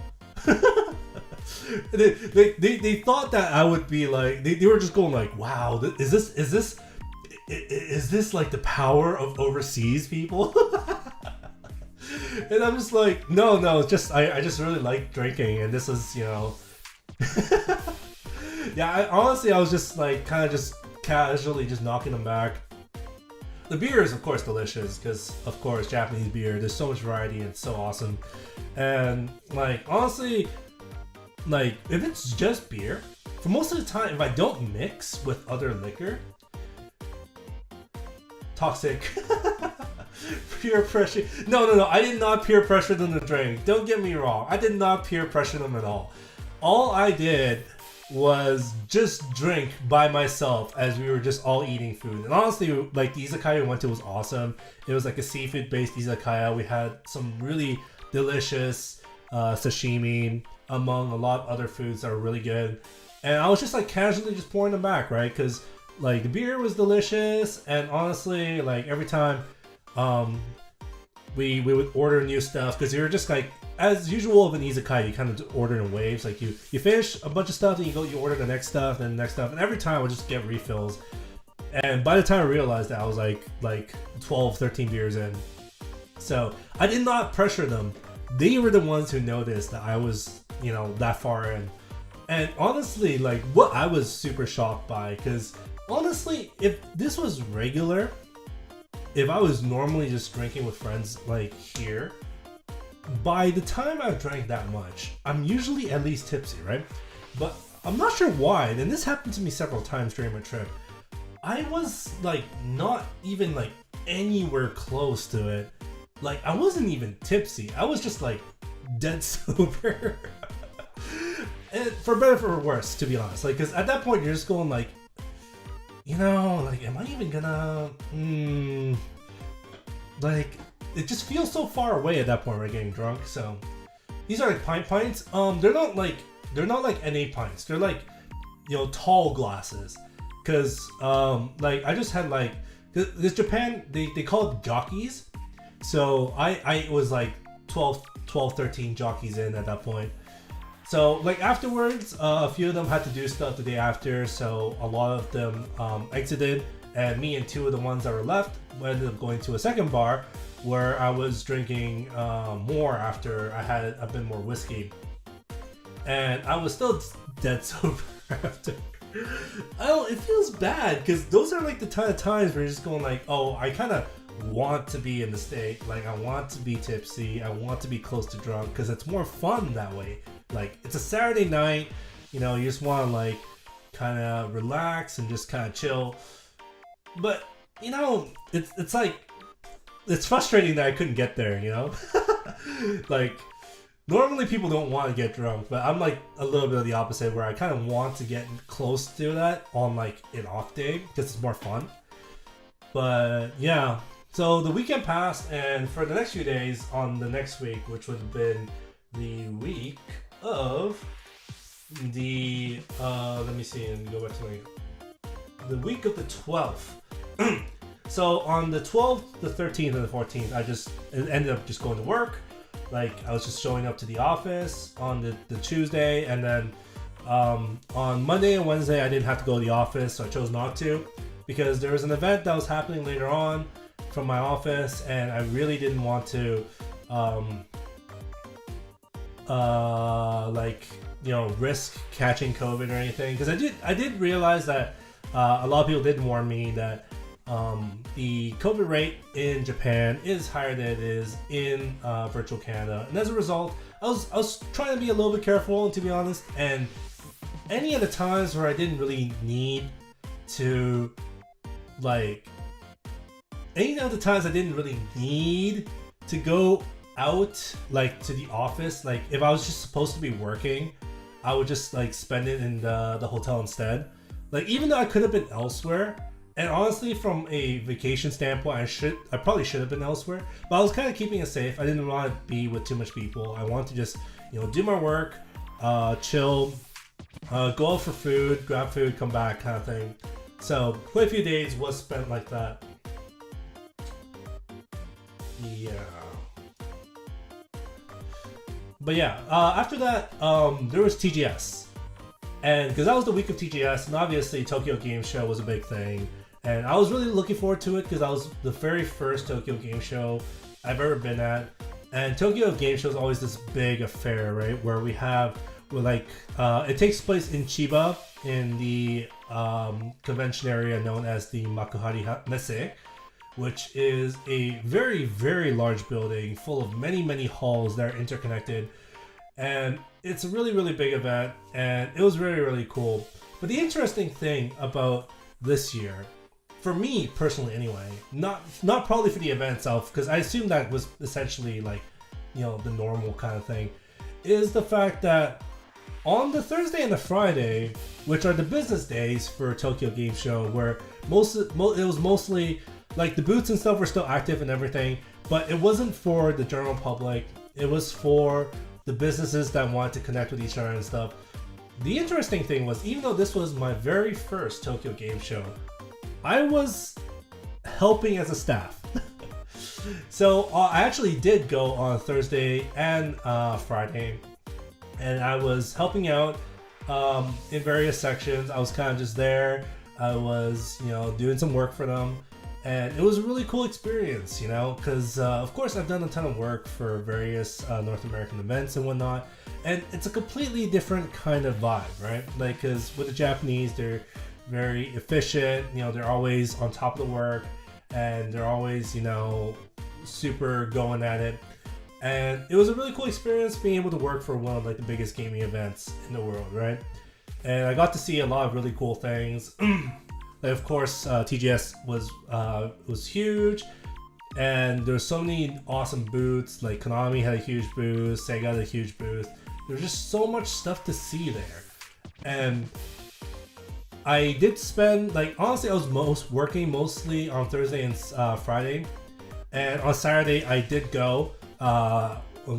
S1: They thought that I would be like, they were just going like, wow, is this like the power of overseas people? And I'm just like, no, it's just I just really like drinking, and this is, you know. Yeah, honestly I was just like kind of just casually just knocking them back. The beer is of course delicious because of course Japanese beer, there's so much variety and it's so awesome. And like honestly, like if it's just beer, for most of the time if I don't mix with other liquor, toxic. Peer pressure. No, I did not peer pressure them to drink. Don't get me wrong, I did not peer pressure them at all. All I did was just drink by myself as we were just all eating food. And honestly, like the izakaya we went to was awesome. It was like a seafood based izakaya. We had some really delicious sashimi among a lot of other foods that were really good. And I was just like casually just pouring them back, right? Because like the beer was delicious, and honestly, like every time we would order new stuff, because we were just like, as usual of an izakaya, you kind of order in waves. Like you finish a bunch of stuff, and you order the next stuff, then the next stuff, and every time I would just get refills. And by the time I realized that, I was like 12, 13 beers in. So I did not pressure them. They were the ones who noticed that I was, you know, that far in. And honestly, like what I was super shocked by, because honestly, if this was regular, if I was normally just drinking with friends like here, by the time I've drank that much, I'm usually at least tipsy, right? But I'm not sure why, and this happened to me several times during my trip. I was like not even like anywhere close to it. Like I wasn't even tipsy. I was just like dead sober. And for better or for worse, to be honest. Like, cause at that point you're just going like, you know, like, am I even gonna, like, it just feels so far away at that point when we're getting drunk. So these are like pints. They're not like NA pints. They're like, you know, tall glasses. Cause like I just had like this Japan, they call it jockeys. So I was like 12, 13 jockeys in at that point. So like afterwards, a few of them had to do stuff the day after. So a lot of them exited, and me and two of the ones that were left ended up going to a second bar, where I was drinking more after I had a bit more whiskey, and I was still dead sober after. It feels bad, because those are like the kind of times where you're just going like, oh, I kind of want to be in the state, like I want to be tipsy, I want to be close to drunk, because it's more fun that way. Like it's a Saturday night, you know, you just want to like kind of relax and just kind of chill. But you know, it's like, it's frustrating that I couldn't get there, you know? Like, normally people don't want to get drunk, but I'm like a little bit of the opposite, where I kind of want to get close to that on like an off day, because it's more fun. But yeah, so the weekend passed, and for the next few days on the next week, which would have been the week of the, let me see, and go back to the week of the 12th. So on the 12th, the 13th, and the 14th, I just ended up just going to work. Like I was just showing up to the office on the Tuesday, and then on Monday and Wednesday I didn't have to go to the office, so I chose not to, because there was an event that was happening later on from my office, and I really didn't want to like, you know, risk catching COVID or anything, because I did realize that a lot of people did warn me that the COVID rate in Japan is higher than it is in virtual Canada, and as a result, I was trying to be a little bit careful, to be honest. And any of the times where I didn't really need to, like, any of the times I didn't really need to go out, like to the office, like if I was just supposed to be working, I would just like spend it in the hotel instead. Like even though I could have been elsewhere. And honestly, from a vacation standpoint, I probably should have been elsewhere, but I was kind of keeping it safe. I didn't want to be with too much people. I wanted to just, you know, do my work, chill, go out for food, grab food, come back, kind of thing. So quite a few days was spent like that. Yeah. But yeah, after that, there was TGS. And because that was the week of TGS, and obviously Tokyo Game Show was a big thing. And I was really looking forward to it because that was the very first Tokyo Game Show I've ever been at. And Tokyo Game Show is always this big affair, right? Where it takes place in Chiba in the convention area known as the Makuhari Messe, which is a very, very large building full of many, many halls that are interconnected. And it's a really, really big event, and it was really, really cool. But the interesting thing about this year, for me personally anyway, not probably for the event itself, because I assume that was essentially like, the normal kind of thing, is the fact that on the Thursday and the Friday, which are the business days for Tokyo Game Show, where it was mostly like the booths and stuff were still active and everything, but it wasn't for the general public. It was for the businesses that wanted to connect with each other and stuff. The interesting thing was, even though this was my very first Tokyo Game Show, I was helping as a staff. So I actually did go on Thursday and Friday, and I was helping out in various sections. I was kind of just there. I was, doing some work for them. And it was a really cool experience, because of course I've done a ton of work for various North American events and whatnot, and it's a completely different kind of vibe, right? Like, because with the Japanese, they're very efficient, they're always on top of the work, and they're always, super going at it. And it was a really cool experience being able to work for one of like the biggest gaming events in the world, right? And I got to see a lot of really cool things. Of course, TGS was huge, and there's so many awesome booths. Like Konami had a huge booth, Sega had a huge booth. There's just so much stuff to see there, and I did spend honestly I was working mostly on Thursday and Friday, and on Saturday I did go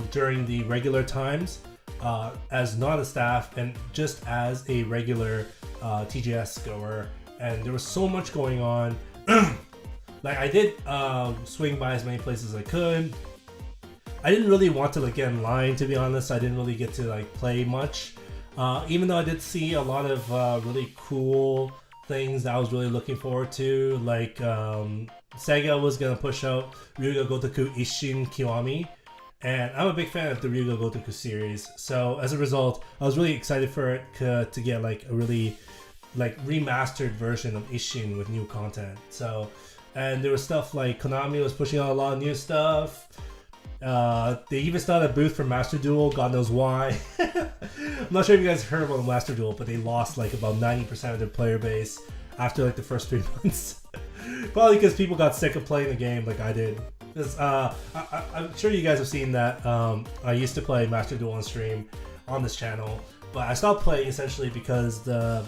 S1: during the regular times as not a staff and just as a regular TGS goer. And there was so much going on. I did swing by as many places as I could. I didn't really want to get in line, to be honest. I didn't really get to play much. Even though I did see a lot of really cool things that I was really looking forward to. Sega was gonna push out Ryuga Gotoku Isshin Kiwami. And I'm a big fan of the Ryuga Gotoku series. So as a result, I was really excited for it to get a really remastered version of Isshin with new content. So, and there was stuff like Konami was pushing out a lot of new stuff. They even started a booth for Master Duel, God knows why. I'm not sure if you guys heard about Master Duel, but they lost about 90% of their player base after the first 3 months. Probably because people got sick of playing the game like I did. Because I'm sure you guys have seen that I used to play Master Duel on stream on this channel, but I stopped playing essentially because the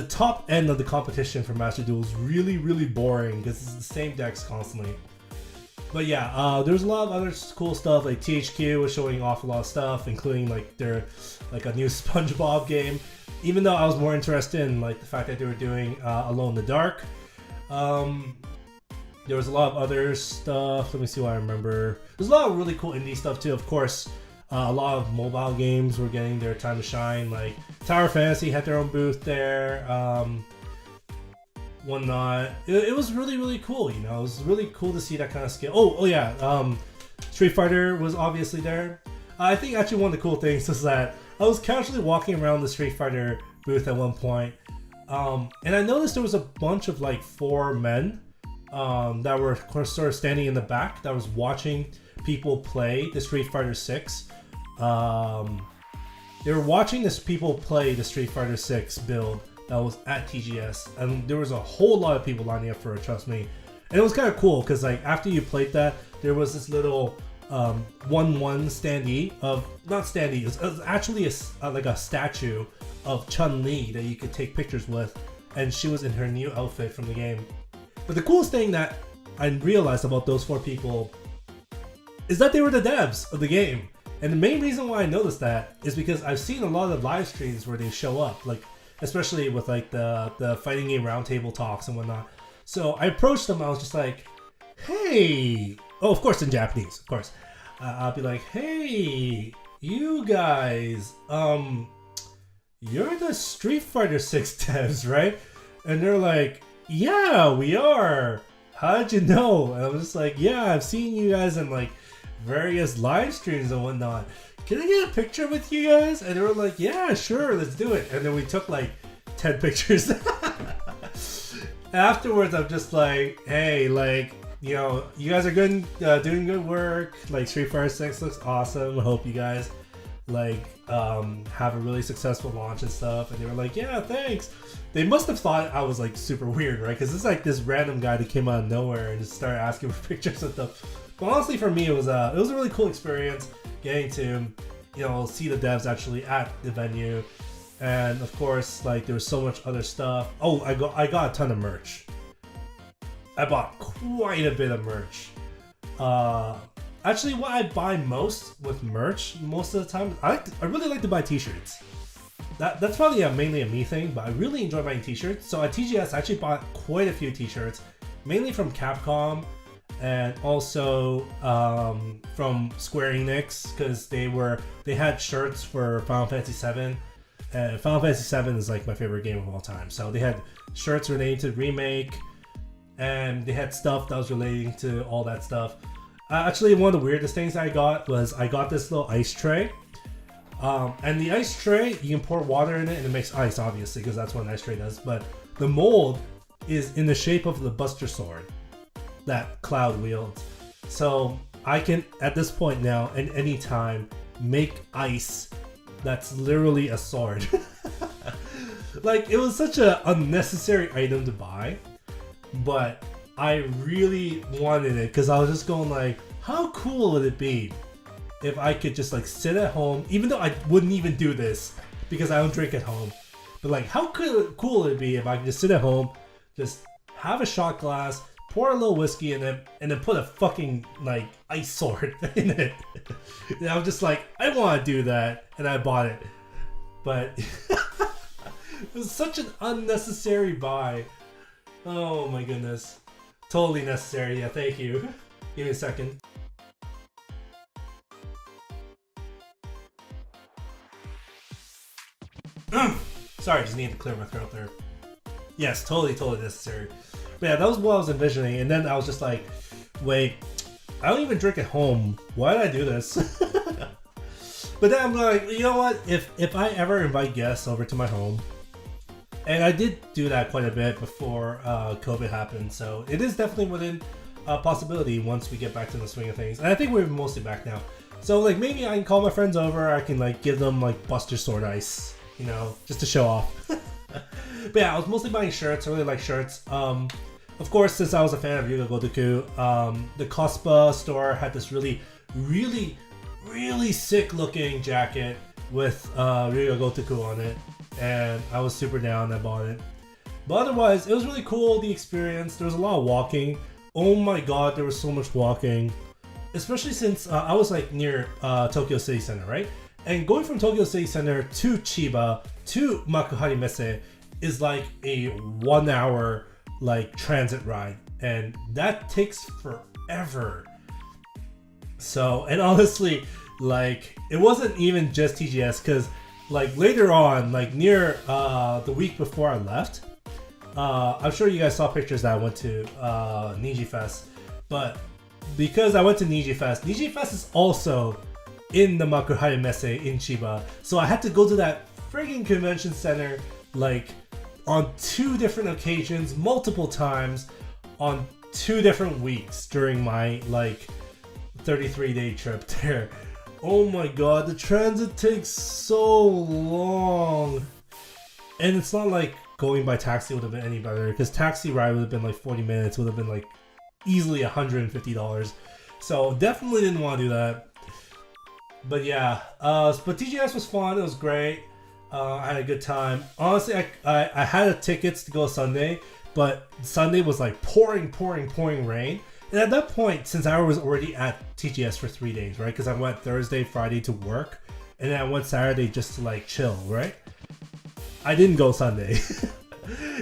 S1: top end of the competition for Master Duel is really, really boring because it's the same decks constantly. But yeah, there's a lot of other cool stuff. Like THQ was showing off a lot of stuff, including their a new SpongeBob game. Even though I was more interested in the fact that they were doing Alone in the Dark. There was a lot of other stuff. Let me see what I remember. There's a lot of really cool indie stuff too. Of course, a lot of mobile games were getting their time to shine. Like Tower Fantasy had their own booth there. Whatnot. It was really, really cool. It was really cool to see that kind of scale. Oh yeah. Street Fighter was obviously there. I think actually one of the cool things is that I was casually walking around the Street Fighter booth at one point, and I noticed there was a bunch of 4 men that were sort of standing in the back that was watching people play the Street Fighter 6. They were watching people play the Street Fighter 6 build that was at TGS, and there was a whole lot of people lining up for it, trust me. And it was kind of cool because after you played that, there was this little 1-1 standee of, not standee, it was actually a statue of Chun-Li that you could take pictures with, and she was in her new outfit from the game. But the coolest thing that I realized about those 4 people is that they were the devs of the game. And the main reason why I noticed that is because I've seen a lot of live streams where they show up, especially with the fighting game roundtable talks and whatnot. So I approached them, I was just like, hey, oh, of course in Japanese, of course. I'll be like, hey, you guys, you're the Street Fighter 6 devs, right? And they're like, yeah, we are. How'd you know? And I'm just like, yeah, I've seen you guys in like various live streams and whatnot. Can I get a picture with you guys? And they were like, yeah, sure, let's do it. And then we took like 10 pictures. Afterwards, I'm just like, hey, like, you know, you guys are good, doing good work. Like, Street Fighter 6 looks awesome. I hope you guys like have a really successful launch and stuff. And they were like, yeah, thanks. They must have thought I was like super weird, right? Because it's like this random guy that came out of nowhere and just started asking for pictures and stuff. But honestly, for me, it was a really cool experience getting to, you know, see the devs actually at the venue. And of course, like, there was so much other stuff. Oh, I got a ton of merch. I bought quite a bit of merch. Actually, what I buy most with merch most of the time, I really like to buy t-shirts. That's probably mainly a me thing, but I really enjoy buying t-shirts. So at TGS, I actually bought quite a few t-shirts, mainly from Capcom and also from Square Enix, because they had shirts for Final Fantasy VII. And Final Fantasy VII is like my favorite game of all time. So they had shirts relating to the remake, and they had stuff that was relating to all that stuff. Actually, one of the weirdest things I got was I got this little ice tray. And the ice tray, you can pour water in it and it makes ice, obviously, because that's what an ice tray does. But the mold is in the shape of the Buster Sword that Cloud wields. So I can, at this point now, at any time, make ice that's literally a sword. Like, it was such an unnecessary item to buy, but I really wanted it because I was just going like, how cool would it be if I could just like sit at home, even though I wouldn't even do this because I don't drink at home, but like, how cool would it be if I could just sit at home, just have a shot glass, pour a little whiskey in it, and then put a fucking like ice sword in it. And I was just like, I want to do that, and I bought it. But it was such an unnecessary buy. Oh my goodness. Totally necessary. Yeah, thank you. Give me a second. Sorry, just need to clear my throat there. Yes, totally necessary. But yeah, that was what I was envisioning, and then I was just like, wait, I don't even drink at home. Why did I do this? But then I'm like, you know what? If I ever invite guests over to my home, and I did do that quite a bit before COVID happened, so it is definitely within a possibility once we get back to the swing of things. And I think we're mostly back now. So like, maybe I can call my friends over, I can like give them like Buster Sword ice, you know, just to show off. But yeah, I was mostly buying shirts. I really like shirts. Of course, since I was a fan of Ryuga Gotoku, the Cospa store had this really sick looking jacket with Ryuga Gotoku on it, and I was super down. I bought it. But otherwise, it was really cool, the experience. There was a lot of walking. Oh my god, there was so much walking, especially since I was like near Tokyo City Center, right? And going from Tokyo City Center to Chiba to Makuhari Messe is like a 1 hour like transit ride, and that takes forever. So, and honestly, like, it wasn't even just TGS, because like later on, like near the week before I left, I'm sure you guys saw pictures that I went to Niji Fest, but because I went to Niji Fest is also in the Makuhari Messe in Chiba, so I had to go to that frigging convention center like on 2 different occasions, multiple times, on 2 different weeks during my like 33-day trip there. Oh my god, the transit takes so long. And it's not like going by taxi would have been any better, because taxi ride would have been like 40 minutes, would have been like easily $150. So definitely didn't want to do that. But yeah, but TGS was fun, it was great. I had a good time. Honestly, I had tickets to go Sunday, but Sunday was like pouring rain. And at that point, since I was already at TGS for 3 days, right? Because I went Thursday, Friday to work, and then I went Saturday just to like chill, right? I didn't go Sunday.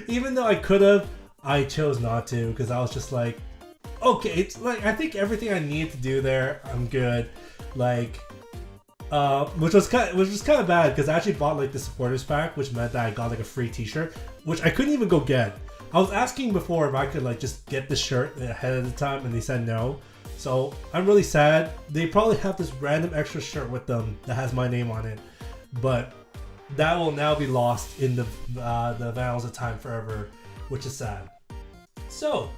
S1: Even though I could have, I chose not to, because I was just like, okay, it's like I think everything I need to do there, I'm good. Like, which was kind of bad because I actually bought like the supporters pack, which meant that I got like a free T-shirt, which I couldn't even go get. I was asking before if I could like just get the shirt ahead of the time, and they said no. So I'm really sad. They probably have this random extra shirt with them that has my name on it, but that will now be lost in the annals of time forever, which is sad. So,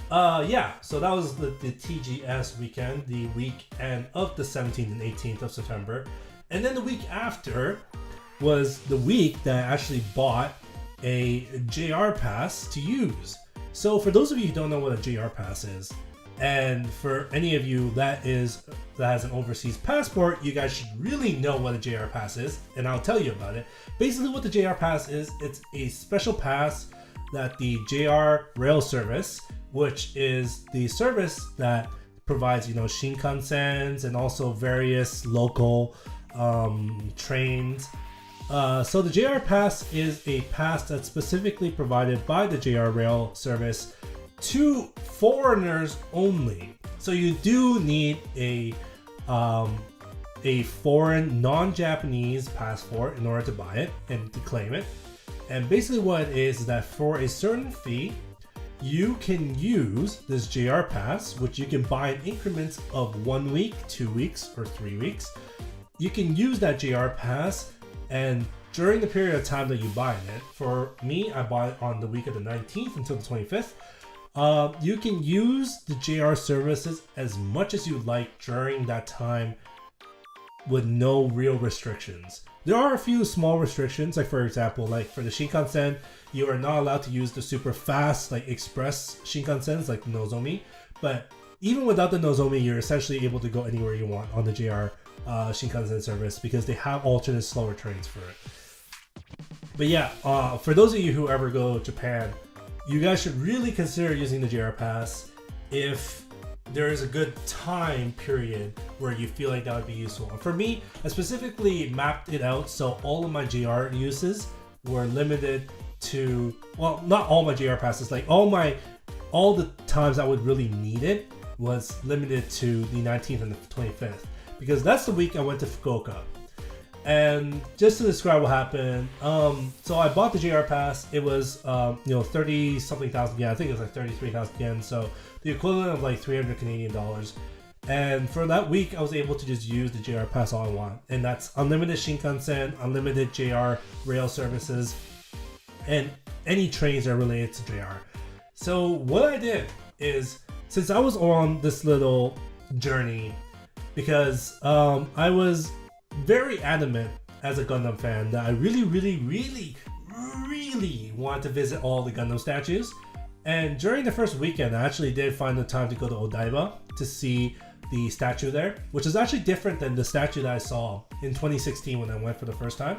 S1: yeah. So that was the TGS weekend, the weekend of the 17th and 18th of September, and then the week after was the week that I actually bought a JR pass to use. So for those of you who don't know what a JR pass is, and for any of you that has an overseas passport, you guys should really know what a JR pass is, and I'll tell you about it. Basically what the JR pass is, it's a special pass that the JR rail service, which is the service that provides, Shinkansens and also various local trains. So the JR Pass is a pass that's specifically provided by the JR Rail service to foreigners only. So you do need a foreign non-Japanese passport in order to buy it and to claim it. And basically what it is that for a certain fee, you can use this JR Pass, which you can buy in increments of 1 week, 2 weeks, or 3 weeks. You can use that JR Pass, and during the period of time that you buy it, for me, I bought it on the week of the 19th until the 25th. You can use the JR services as much as you like during that time with no real restrictions. There are a few small restrictions, like for example, like for the Shinkansen, you are not allowed to use the super fast, like express Shinkansens, like the Nozomi. But even without the Nozomi, you're essentially able to go anywhere you want on the JR Shinkansen service because they have alternate slower trains for it. But yeah, for those of you who ever go to Japan, you guys should really consider using the JR Pass if there is a good time period where you feel like that would be useful. And for me, I specifically mapped it out so all of my JR uses were limited to, well, not all my JR passes, like all the times I would really need it was limited to the 19th and the 25th, because that's the week I went to Fukuoka. And just to describe what happened, so I bought the JR Pass. It was 30 something thousand yen. I think it was like 33,000 yen, so the equivalent of like 300 Canadian dollars. And for that week, I was able to just use the JR Pass all I want, and that's unlimited Shinkansen, unlimited JR rail services, and any trains that are related to JR. So what I did is, since I was on this little journey, because I was very adamant as a Gundam fan that I really wanted to visit all the Gundam statues. And during the first weekend, I actually did find the time to go to Odaiba to see the statue there, which is actually different than the statue that I saw in 2016 when I went for the first time.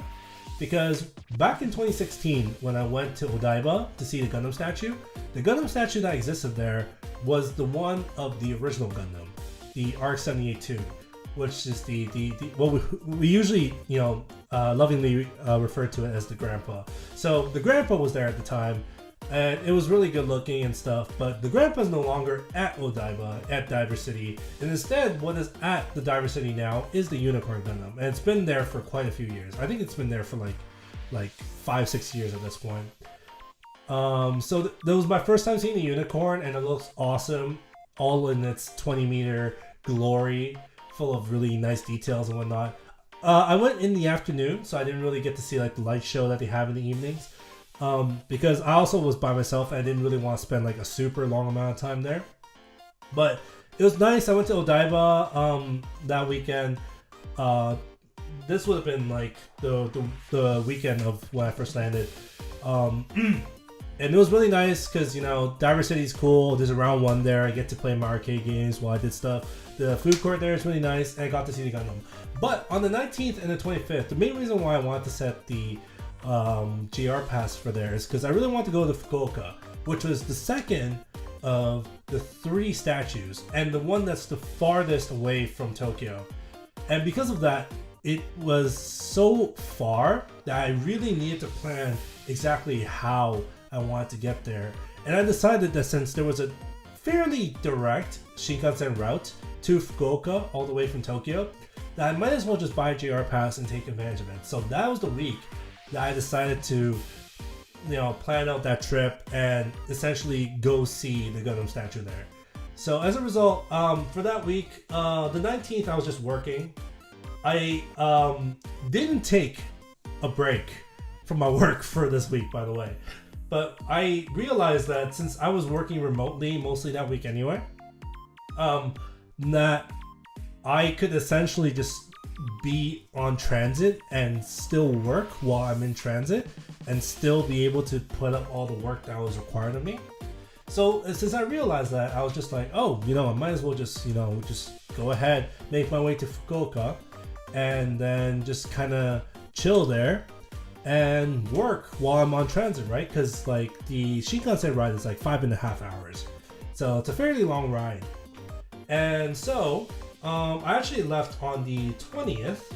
S1: Because back in 2016, when I went to Odaiba to see the Gundam statue that existed there was the one of the original Gundam, the RX-78-2, which is the what we usually lovingly refer to it as the grandpa. So the grandpa was there at the time, and it was really good looking and stuff. But the grandpa is no longer at Odaiba, at Diver City, and instead, what is at the Diver City now is the Unicorn Gundam, and it's been there for quite a few years. I think it's been there for like 5-6 years at this point. So that was my first time seeing the Unicorn, and it looks awesome, all in its 20-meter glory, full of really nice details and whatnot. I went in the afternoon, so I didn't really get to see like the light show that they have in the evenings, because I also was by myself and I didn't really want to spend like a super long amount of time there. But it was nice. I went to Odaiba that weekend. This would have been like the weekend of when I first landed. And it was really nice because, Diver City's cool. There's a round one there. I get to play my arcade games while I did stuff. The food court there is really nice, and I got to see the Gundam. But on the 19th and the 25th, the main reason why I wanted to set the JR Pass for there is because I really wanted to go to Fukuoka, which was the second of the 3 statues, and the one that's the farthest away from Tokyo. And because of that, it was so far that I really needed to plan exactly how I wanted to get there. And I decided that since there was a fairly direct Shinkansen route to Fukuoka all the way from Tokyo that I might as well just buy a JR pass and take advantage of it. So that was the week that I decided to, plan out that trip and essentially go see the Gundam statue there. So as a result, for that week, the 19th I was just working. I didn't take a break from my work for this week, by the way. But I realized that since I was working remotely mostly that week anyway, that I could essentially just be on transit and still work while I'm in transit and still be able to put up all the work that was required of me. So since I realized that, I was just like, oh, I might as well just, just go ahead, make my way to Fukuoka and then just kind of chill there and work while I'm on transit, right? Because like the Shinkansen ride is like 5.5 hours. So it's a fairly long ride. And so I actually left on the 20th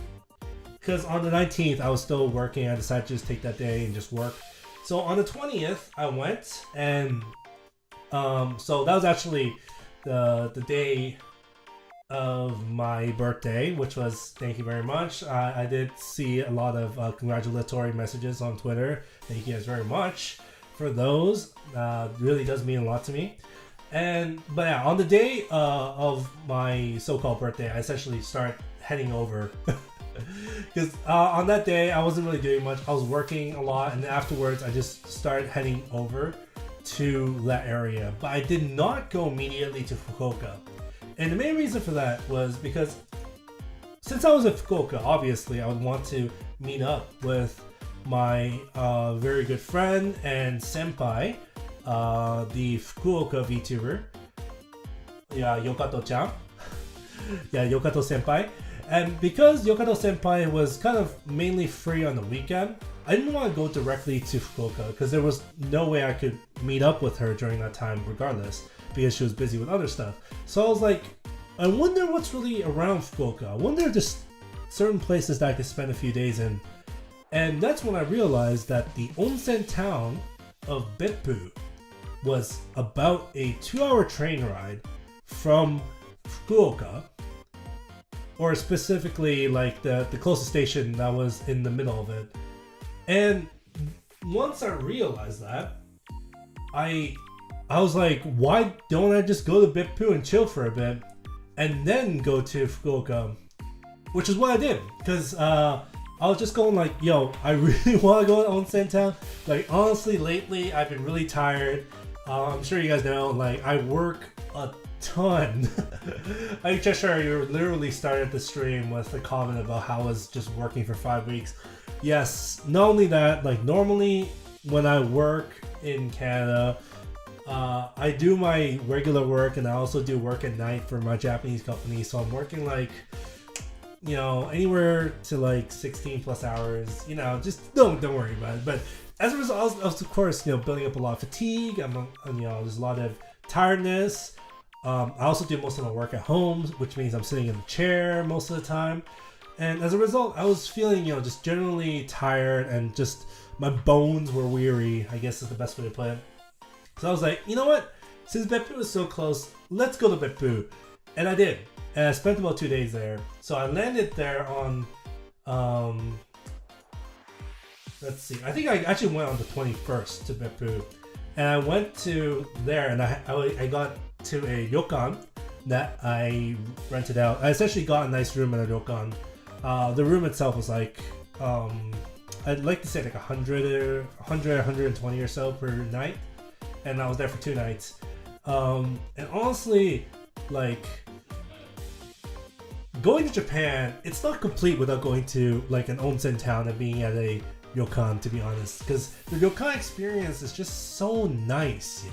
S1: because on the 19th I was still working. I decided to just take that day and just work. So on the 20th I went and so that was actually the day of my birthday, which was, thank you very much. I did see a lot of congratulatory messages on Twitter. Thank you guys very much for those. Really does mean a lot to me. But yeah, on the day of my so-called birthday, I essentially start heading over because on that day I wasn't really doing much. I was working a lot, and afterwards I just started heading over to that area. But I did not go immediately to Fukuoka. And the main reason for that was because since I was in Fukuoka, obviously I would want to meet up with my very good friend and senpai, the Fukuoka VTuber, Yokato-chan. Yokato senpai. And because Yokato senpai was kind of mainly free on the weekend, I didn't want to go directly to Fukuoka because there was no way I could meet up with her during that time regardless, because she was busy with other stuff. So I was like, I wonder what's really around Fukuoka. I wonder if there's certain places that I could spend a few days in. And that's when I realized that the onsen town of Beppu was about a 2-hour train ride from Fukuoka, or specifically like the closest station that was in the middle of it. And once I realized that, I was like, why don't I just go to Beppu and chill for a bit and then go to Fukuoka? Which is what I did, because I was just going like, yo, I really want to go to onsen town. Like honestly, lately I've been really tired. I'm sure you guys know, like I work a ton. I just sure you literally started the stream with a comment about how I was just working for 5 weeks. Yes, not only that, like normally when I work in Canada, I do my regular work and I also do work at night for my Japanese company. So I'm working like, anywhere to like 16 plus hours, just don't worry about it. But as a result, I was of course, building up a lot of fatigue. There's a lot of tiredness. I also do most of my work at home, which means I'm sitting in the chair most of the time. And as a result, I was feeling, just generally tired and just my bones were weary, I guess is the best way to put it. So I was like, you know what? Since Beppu is so close, let's go to Beppu. And I did. And I spent about 2 days there. So I landed there on, let's see. I think I actually went on the 21st to Beppu. And I went to there and I got to a ryokan that I rented out. I essentially got a nice room in a ryokan. The room itself was like, I'd like to say like 120 or so per night. And I was there for 2 nights. And honestly, like, going to Japan, it's not complete without going to like an onsen town and being at a ryokan, to be honest. Because the ryokan experience is just so nice,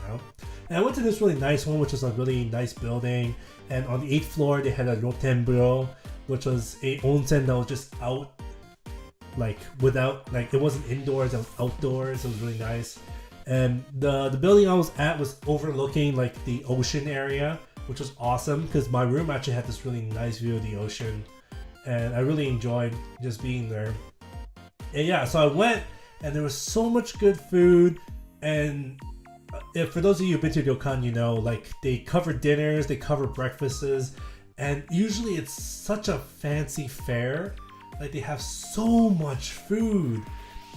S1: And I went to this really nice one, which was a really nice building. And on the 8th floor, they had a rotenburo, which was a onsen that was just out, like without, like it wasn't indoors, it was outdoors. It was really nice. And the building I was at was overlooking like the ocean area, which was awesome because my room actually had this really nice view of the ocean. And I really enjoyed just being there. And yeah, so I went and there was so much good food. And if for those of you who've been to ryokan, you know, like they cover dinners, they cover breakfasts, and usually it's such a fancy fare. Like they have so much food.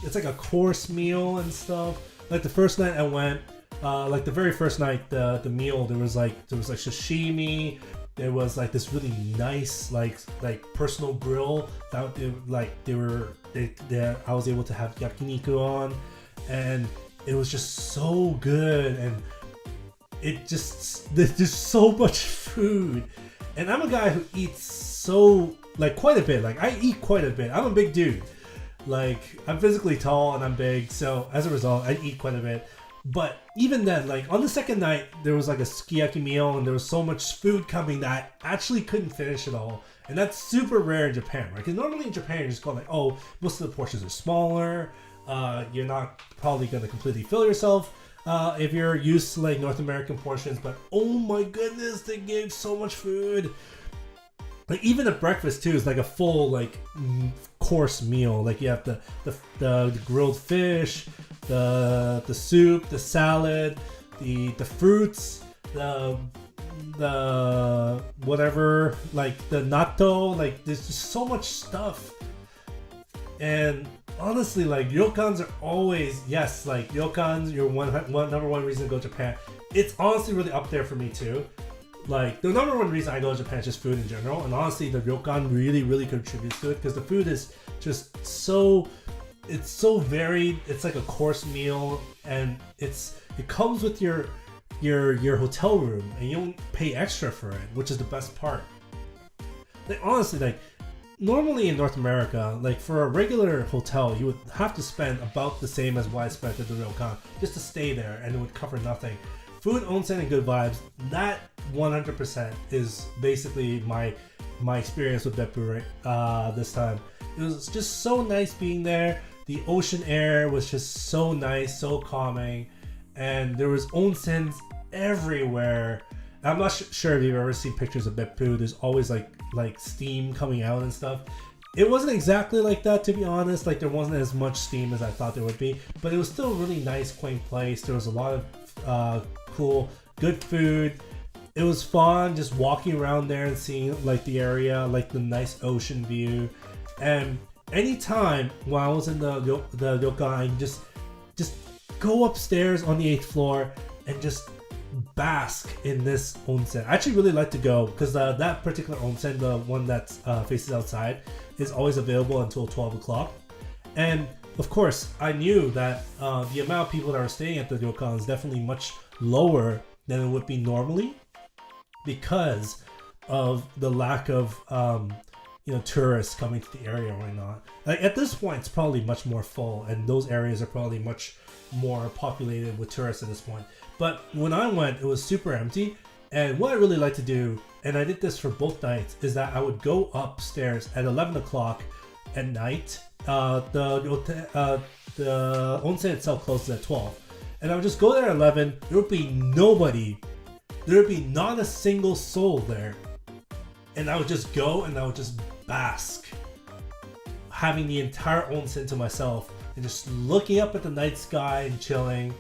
S1: It's like a course meal and stuff. Like the first night I went, like the very first night, the meal there was like sashimi. There was like this really nice like personal grill that I was able to have yakiniku on, and it was just so good, and there's just so much food. And I'm a guy who eats so like quite a bit. Like I eat quite a bit. I'm a big dude. Like I'm physically tall and I'm big, so as a result I eat quite a bit. But even then, like on the second night, there was like a sukiyaki meal, and there was so much food coming that I actually couldn't finish it all. And that's super rare in Japan, right? Because normally in Japan, you just go like, oh, most of the portions are smaller. You're not probably going to completely fill yourself if you're used to like North American portions. But oh my goodness, they gave so much food. Like even the breakfast too is like a full like course meal. Like you have the grilled fish, the soup, the salad, the fruits, the whatever, like the natto. Like there's just so much stuff. And honestly, like ryokans are always, yes, like ryokans, your number one reason to go to Japan. It's honestly really up there for me too. Like the number one reason I go to Japan is just food in general, and honestly the ryokan really contributes to it because the food is just so, it's so varied. It's like a course meal, and it comes with your hotel room, and you don't pay extra for it, which is the best part. Like honestly, like normally in North America, like for a regular hotel, you would have to spend about the same as what I spent at the ryokan just to stay there, and it would cover nothing. Food, onsen, and good vibes, that 100% is basically my experience with Beppu this time. It was just so nice being there. The ocean air was just so nice, so calming, and there was onsens everywhere. I'm not sure if you've ever seen pictures of Beppu. There's always like steam coming out and stuff. It wasn't exactly like that, to be honest. Like there wasn't as much steam as I thought there would be, but it was still a really nice, quaint place. There was a lot of cool, good food. It was fun just walking around there and seeing like the area, like the nice ocean view. And anytime while I was in the ryokan, I can just go upstairs on the 8th floor and just bask in this onsen. I actually really like to go because that particular onsen, the one that faces outside, is always available until 12 o'clock. And of course, I knew that the amount of people that are staying at the ryokan is definitely much lower than it would be normally because of the lack of tourists coming to the area right now. Like at this point, it's probably much more full, and those areas are probably much more populated with tourists at this point. But when I went, it was super empty. And what I really like to do, and I did this for both nights, is that I would go upstairs at 11 o'clock at night. The onsen itself closes at 12. And I would just go there at 11. There would be nobody. There would be not a single soul there. And I would just go and I would just bask, having the entire onsen to myself and just looking up at the night sky and chilling.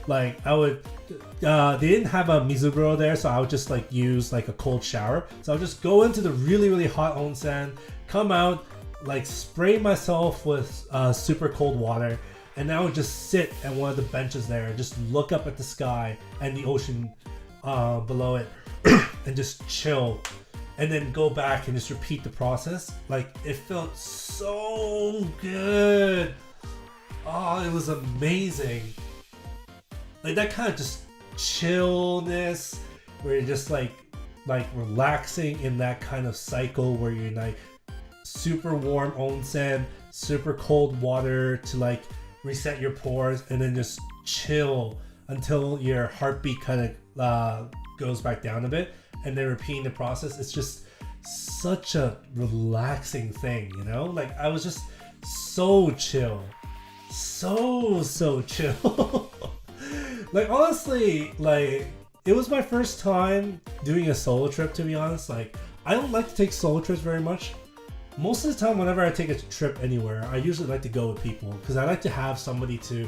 S1: Like I would, they didn't have a mizuguro there, so I would just like use like a cold shower. So I would just go into the really hot onsen, come out, like spray myself with super cold water, and I would just sit at one of the benches there and just look up at the sky and the ocean below it and just chill, and then go back and just repeat the process. Like it felt so good. Oh, it was amazing. Like that kind of just chillness where you're just like relaxing in that kind of cycle where you're like super warm onsen, super cold water to like reset your pores, and then just chill until your heartbeat kind of goes back down a bit, and then repeating the process. It's just such a relaxing thing, you know? Like I was just so chill. So chill. Like honestly, like it was my first time doing a solo trip, to be honest. Like I don't like to take solo trips very much. Most of the time whenever I take a trip anywhere, I usually like to go with people because I like to have somebody to,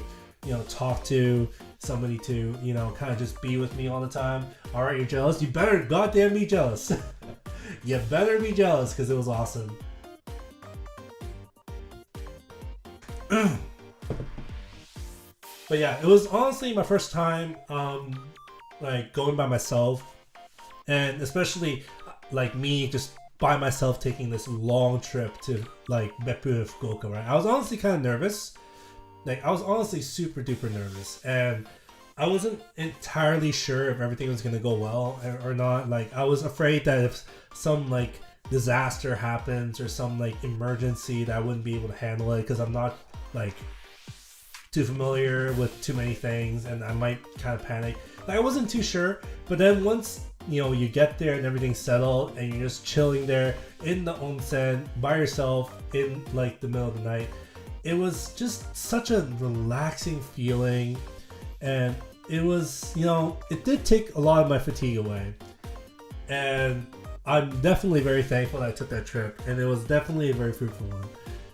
S1: talk to, somebody to, kind of just be with me all the time. All right, you're jealous? You better goddamn be jealous. You better be jealous because it was awesome. But yeah, it was honestly my first time like going by myself, and especially like me just by myself taking this long trip to like Beppu and Fukuoka, right? I was honestly kind of nervous. Like I was honestly super duper nervous, and I wasn't entirely sure if everything was gonna go well or not. Like I was afraid that if some like disaster happens or some like emergency that I wouldn't be able to handle it because I'm not like too familiar with too many things and I might kind of panic. Like I wasn't too sure, but then once you get there and everything's settled and you're just chilling there in the onsen by yourself in like the middle of the night, it was just such a relaxing feeling, and it was it did take a lot of my fatigue away, and I'm definitely very thankful that I took that trip, and it was definitely a very fruitful one.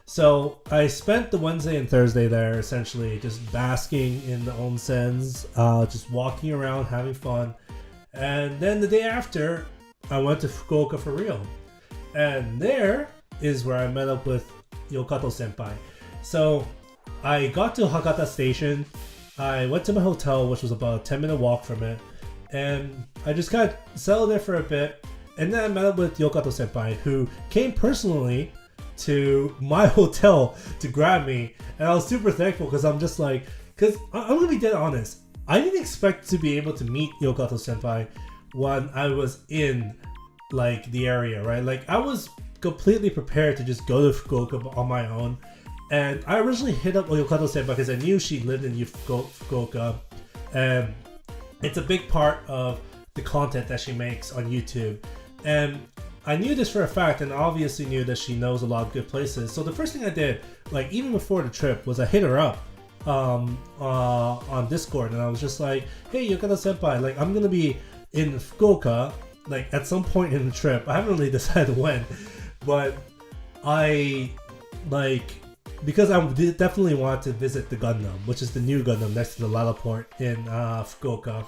S1: So I spent the Wednesday and Thursday there essentially just basking in the onsens, just walking around, having fun. And then the day after, I went to Fukuoka for real. And there is where I met up with Yokato senpai. So I got to Hakata Station. I went to my hotel, which was about a 10-minute walk from it. And I just kind of settled there for a bit. And then I met up with Yokato senpai, who came personally to my hotel to grab me, and I was super thankful because I'm just like, because I'm gonna be dead honest, I didn't expect to be able to meet Yokato senpai when I was in like the area, right? Like I was completely prepared to just go to Fukuoka on my own, and I originally hit up Yokato senpai because I knew she lived in Fukuoka, and it's a big part of the content that she makes on YouTube, and I knew this for a fact, and obviously knew that she knows a lot of good places. So the first thing I did, like even before the trip, was I hit her up on Discord, and I was just like, "Hey, Yokato senpai, like I'm gonna be in Fukuoka, like at some point in the trip. I haven't really decided when, but I like because I definitely want to visit the Gundam, which is the new Gundam next to the Lalaport in Fukuoka."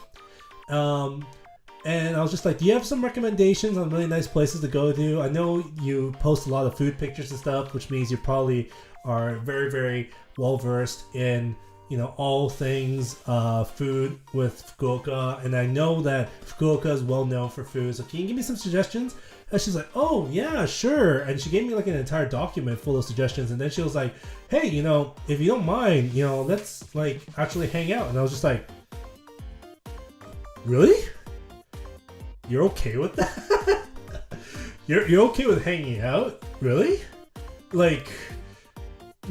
S1: And I was just like, do you have some recommendations on really nice places to go to? I know you post a lot of food pictures and stuff, which means you probably are very, very well versed in, all things food with Fukuoka. And I know that Fukuoka is well known for food. So can you give me some suggestions? And she's like, oh, yeah, sure. And she gave me like an entire document full of suggestions. And then she was like, hey, if you don't mind, let's like actually hang out. And I was just like, really? You're okay with that? You're okay with hanging out? Really? Like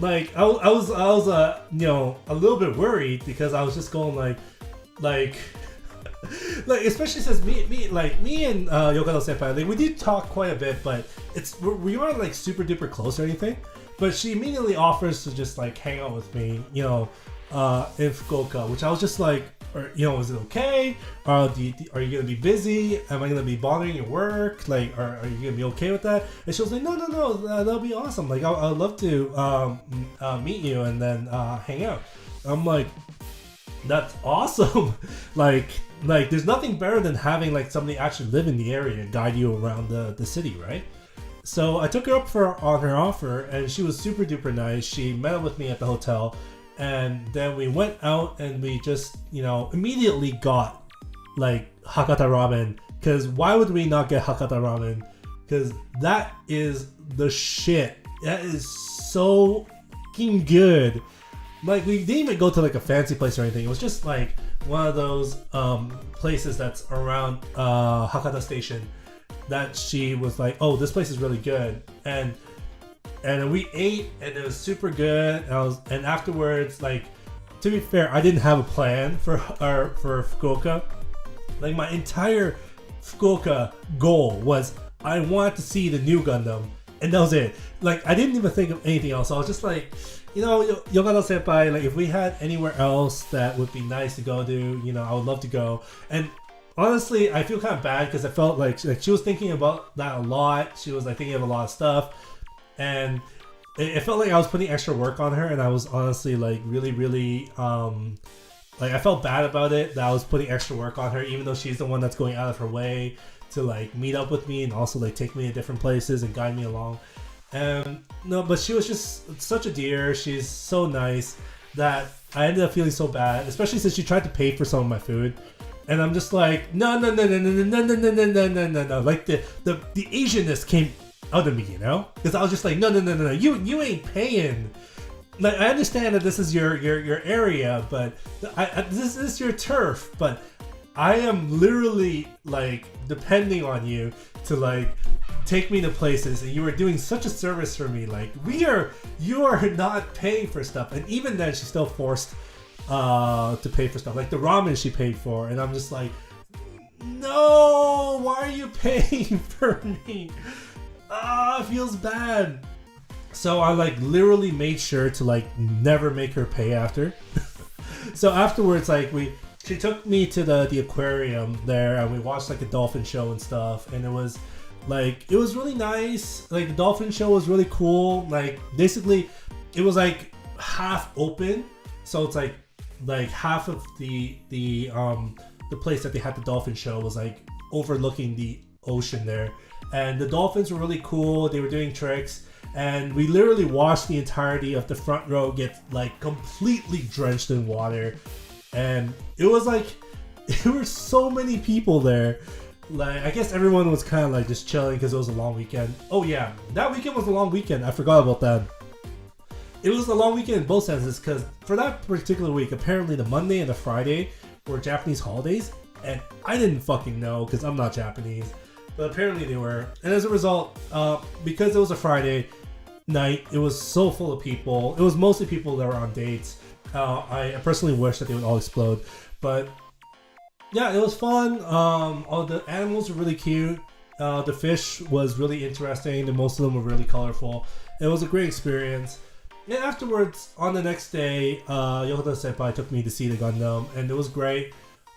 S1: I was a little bit worried because I was just going like especially since me and Yokato senpai, like we did talk quite a bit, but we weren't like super duper close or anything. But she immediately offers to just like hang out with me, in Fukuoka, which I was just like, is it okay? Are you gonna be busy? Am I gonna be bothering your work? Like, are you gonna be okay with that? And she was like, no, that'll be awesome. Like, I'd love to meet you and then hang out. I'm like, that's awesome. like, there's nothing better than having like somebody actually live in the area and guide you around the city, right? So I took her up on her offer, and she was super duper nice. She met up with me at the hotel. And then we went out and we just, immediately got like Hakata ramen. Because why would we not get Hakata ramen? Because that is the shit. That is so fucking good. Like we didn't even go to like a fancy place or anything. It was just like one of those places that's around Hakata Station that she was like, oh, this place is really good. And we ate, and it was super good. And afterwards, like, to be fair, I didn't have a plan for Fukuoka. Like, my entire Fukuoka goal was I wanted to see the new Gundam, and that was it. Like, I didn't even think of anything else. I was just like, Yokato senpai, like, if we had anywhere else that would be nice to go to, I would love to go. And honestly, I feel kind of bad because I felt like she was thinking about that a lot. She was like thinking of a lot of stuff. And it felt like I was putting extra work on her, and I was honestly like really like I felt bad about it that I was putting extra work on her, even though she's the one that's going out of her way to like meet up with me and also like take me to different places and guide me along. And no, but she was just such a dear. She's so nice that I ended up feeling so bad, especially since she tried to pay for some of my food. And I'm just like, no. Like the Asianness came out of me, you know? Because I was just like, no. You ain't paying. Like, I understand that this is your area, but this is your turf. But I am literally like depending on you to like take me to places, and you are doing such a service for me. Like you are not paying for stuff, and even then, she still forced to pay for stuff, like the ramen she paid for, and I'm just like, no, why are you paying for me? It feels bad. So I like literally made sure to like never make her pay after. So afterwards, like she took me to the aquarium there, and we watched like a dolphin show and stuff, and it was really nice. Like the dolphin show was really cool. Like basically it was like half open, so it's like half of the place that they had the dolphin show was like overlooking the ocean there, and the dolphins were really cool. They were doing tricks, and we literally watched the entirety of the front row get like completely drenched in water. And it was like, there were so many people there. Like, I guess everyone was kind of like just chilling because it was a long weekend. Oh yeah, that weekend was a long weekend. I forgot about that. It was a long weekend in both senses, because for that particular week, apparently the Monday and the Friday were Japanese holidays. And I didn't fucking know because I'm not Japanese. But apparently they were. And as a result, because it was a Friday night, it was so full of people. It was mostly people that were on dates. I personally wish that they would all explode, but yeah, it was fun. All the animals were really cute. The fish was really interesting, and most of them were really colorful. It was a great experience. And afterwards, on the next day, Yokoda Senpai took me to see the Gundam, and it was great.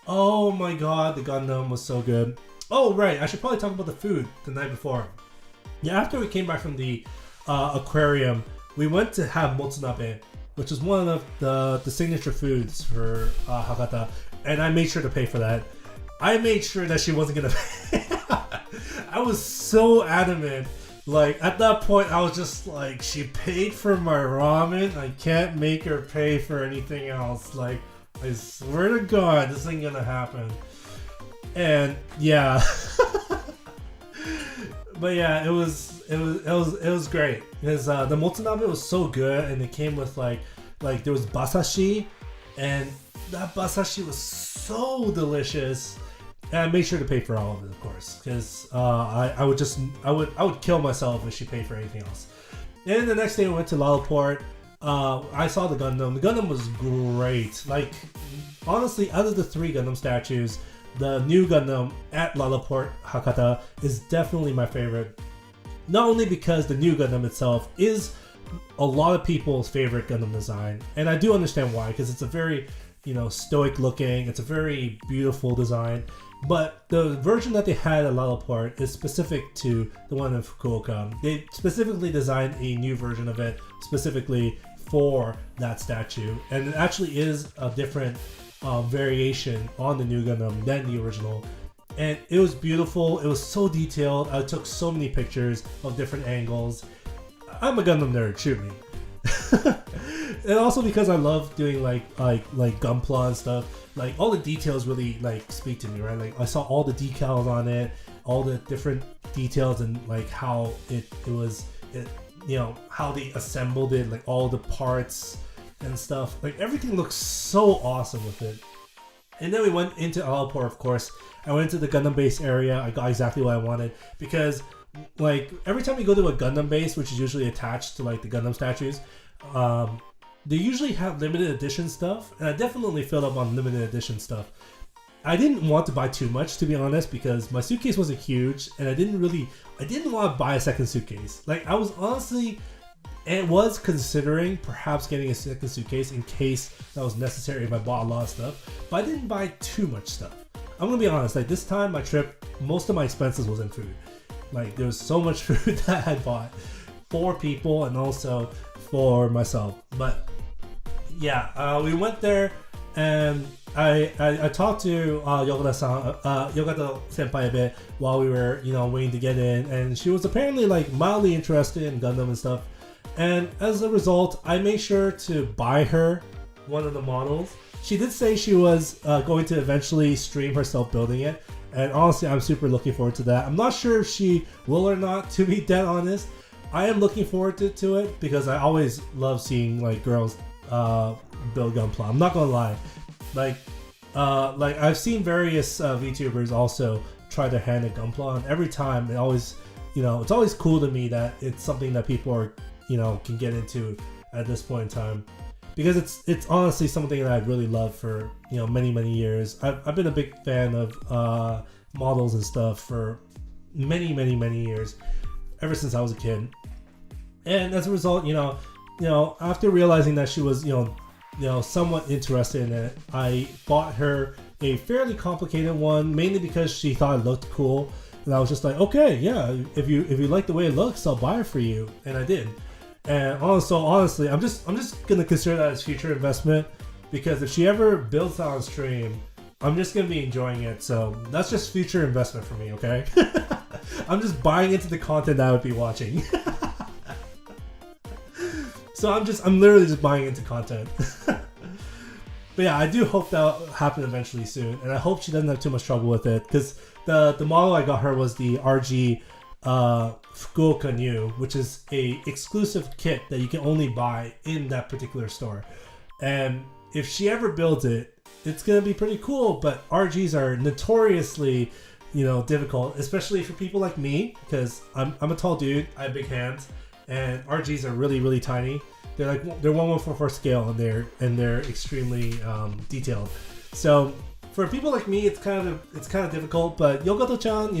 S1: Oh my god, the Gundam was so good. Oh right, I should probably talk about the food the night before. Yeah, after we came back from the aquarium, we went to have motsunabe, which is one of the signature foods for Hakata, and I made sure to pay for that. I made sure that she wasn't gonna pay. I was so adamant. Like, at that point, I was just like, she paid for my ramen, I can't make her pay for anything else. Like, I swear to God, this ain't gonna happen. And yeah. But yeah, it was great, because the motsunabe was so good, and it came with like there was basashi, and that basashi was so delicious. And I made sure to pay for all of it, of course, because I would kill myself if she paid for anything else. And then the next day we went to Lalaport. I saw the Gundam. The Gundam was great. Like, honestly, out of the 3 Gundam statues, the new Gundam at Lalaport Hakata is definitely my favorite. Not only because the new Gundam itself is a lot of people's favorite Gundam design, and I do understand why, because it's a very, stoic looking, it's a very beautiful design, but the version that they had at Lalaport is specific to the one in Fukuoka. They specifically designed a new version of it specifically for that statue, and it actually is a different variation on the new Gundam than the original, and it was beautiful. It was so detailed. I took so many pictures of different angles. I'm a Gundam nerd, shoot me. And also because I love doing like Gunpla and stuff. Like, all the details really like speak to me, right? Like, I saw all the decals on it, all the different details, and like how how they assembled it, like all the parts and stuff. Like, everything looks so awesome with it. And then we went into Alaport, of course. I went into the Gundam base area. I got exactly what I wanted, because like every time you go to a Gundam base, which is usually attached to like the Gundam statues, they usually have limited edition stuff, and I definitely filled up on limited edition stuff. I didn't want to buy too much, to be honest, because my suitcase wasn't huge, and I didn't want to buy a second suitcase. Like, I was honestly, and was considering perhaps getting a second suitcase in case that was necessary if I bought a lot of stuff, but I didn't buy too much stuff. I'm gonna be honest, like, this time my trip, most of my expenses was in food. Like, there was so much food that I had bought. 4 people and also for myself. But yeah, we went there and I talked to Yogata senpai a bit while we were, waiting to get in, and she was apparently like mildly interested in Gundam and stuff. And as a result, I made sure to buy her one of the models. She did say she was going to eventually stream herself building it, and honestly, I'm super looking forward to that. I'm not sure if she will or not, to be dead honest. I am looking forward to it because I always love seeing like girls build Gunpla. I'm not gonna lie. Like I've seen various VTubers also try their hand at Gunpla, and every time it always, it's always cool to me that it's something that people are, can get into at this point in time, because it's honestly something that I've really loved for many years. I've been a big fan of models and stuff for many years, ever since I was a kid, and as a result, after realizing that she was somewhat interested in it, I bought her a fairly complicated one, mainly because she thought it looked cool, and I was just like, okay, yeah, if you like the way it looks, I'll buy it for you, and I did. And also, honestly, I'm just gonna consider that as future investment, because if she ever builds that on stream, I'm just gonna be enjoying it. So that's just future investment for me, okay? I'm just buying into the content that I would be watching. So I'm literally just buying into content. But yeah, I do hope that will happen eventually soon, and I hope she doesn't have too much trouble with it, because the model I got her was the RG Fukuoka New, which is a exclusive kit that you can only buy in that particular store. And if she ever builds it, it's gonna be pretty cool. But RGs are notoriously, difficult, especially for people like me, because I'm a tall dude, I have big hands, and RGs are really tiny. They're 1144 scale, and they're extremely detailed. So for people like me, it's kind of difficult. But Yokoto-chan,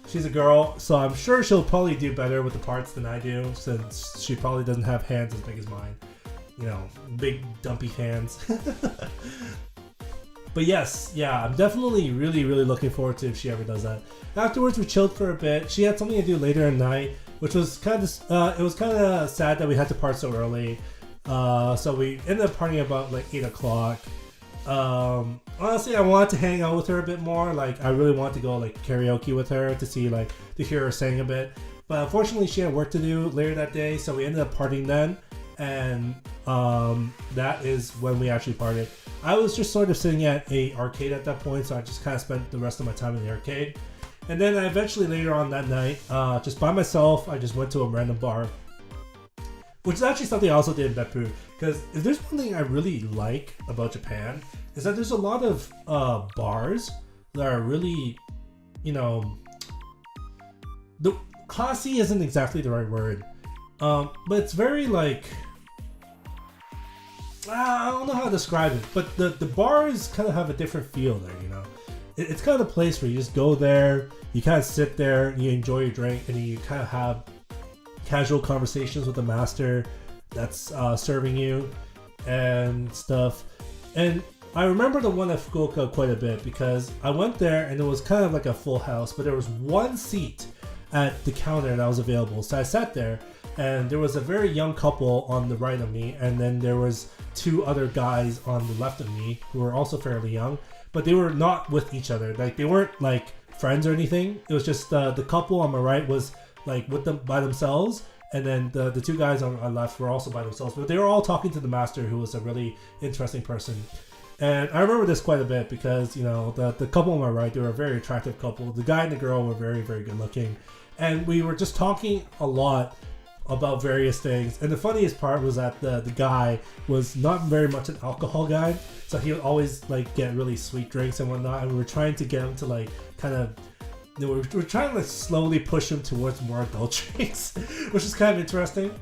S1: she's a girl, so I'm sure she'll probably do better with the parts than I do, since she probably doesn't have hands as big as mine. Big dumpy hands. But yes, yeah, I'm definitely really looking forward to if she ever does that. Afterwards, we chilled for a bit. She had something to do later at night, which was kind of sad that we had to part so early. So we ended up partying about like 8 o'clock. Honestly, I wanted to hang out with her a bit more. Like, I really wanted to go like karaoke with her to hear her sing a bit. But unfortunately, she had work to do later that day, so we ended up partying then. And that is when we actually partied. I was just sort of sitting at a arcade at that point, so I just kind of spent the rest of my time in the arcade. And then I eventually, later on that night, just by myself, I just went to a random bar, which is actually something I also did in Beppu. Because if there's one thing I really like about Japan, is that there's a lot of bars that are really, the classy isn't exactly the right word, but it's very like, I don't know how to describe it, but the bars kind of have a different feel there, It's kind of a place where you just go there, you kind of sit there, you enjoy your drink, and you kind of have casual conversations with the master that's serving you and stuff. And I remember the one at Fukuoka quite a bit, because I went there and it was kind of like a full house, but there was one seat at the counter that was available. So I sat there, and there was a very young couple on the right of me, and then there was 2 other guys on the left of me who were also fairly young, but they were not with each other. Like, they weren't like friends or anything. It was just the couple on my right was like with them by themselves, and then the 2 guys on my left were also by themselves, but they were all talking to the master, who was a really interesting person. And I remember this quite a bit because, the couple on my right, they were a very attractive couple. The guy and the girl were very good looking, and we were just talking a lot about various things. And the funniest part was that the guy was not very much an alcohol guy, so he would always like get really sweet drinks and whatnot, and we were trying to get him to like kind of, we're trying to like slowly push him towards more adult drinks, which is kind of interesting.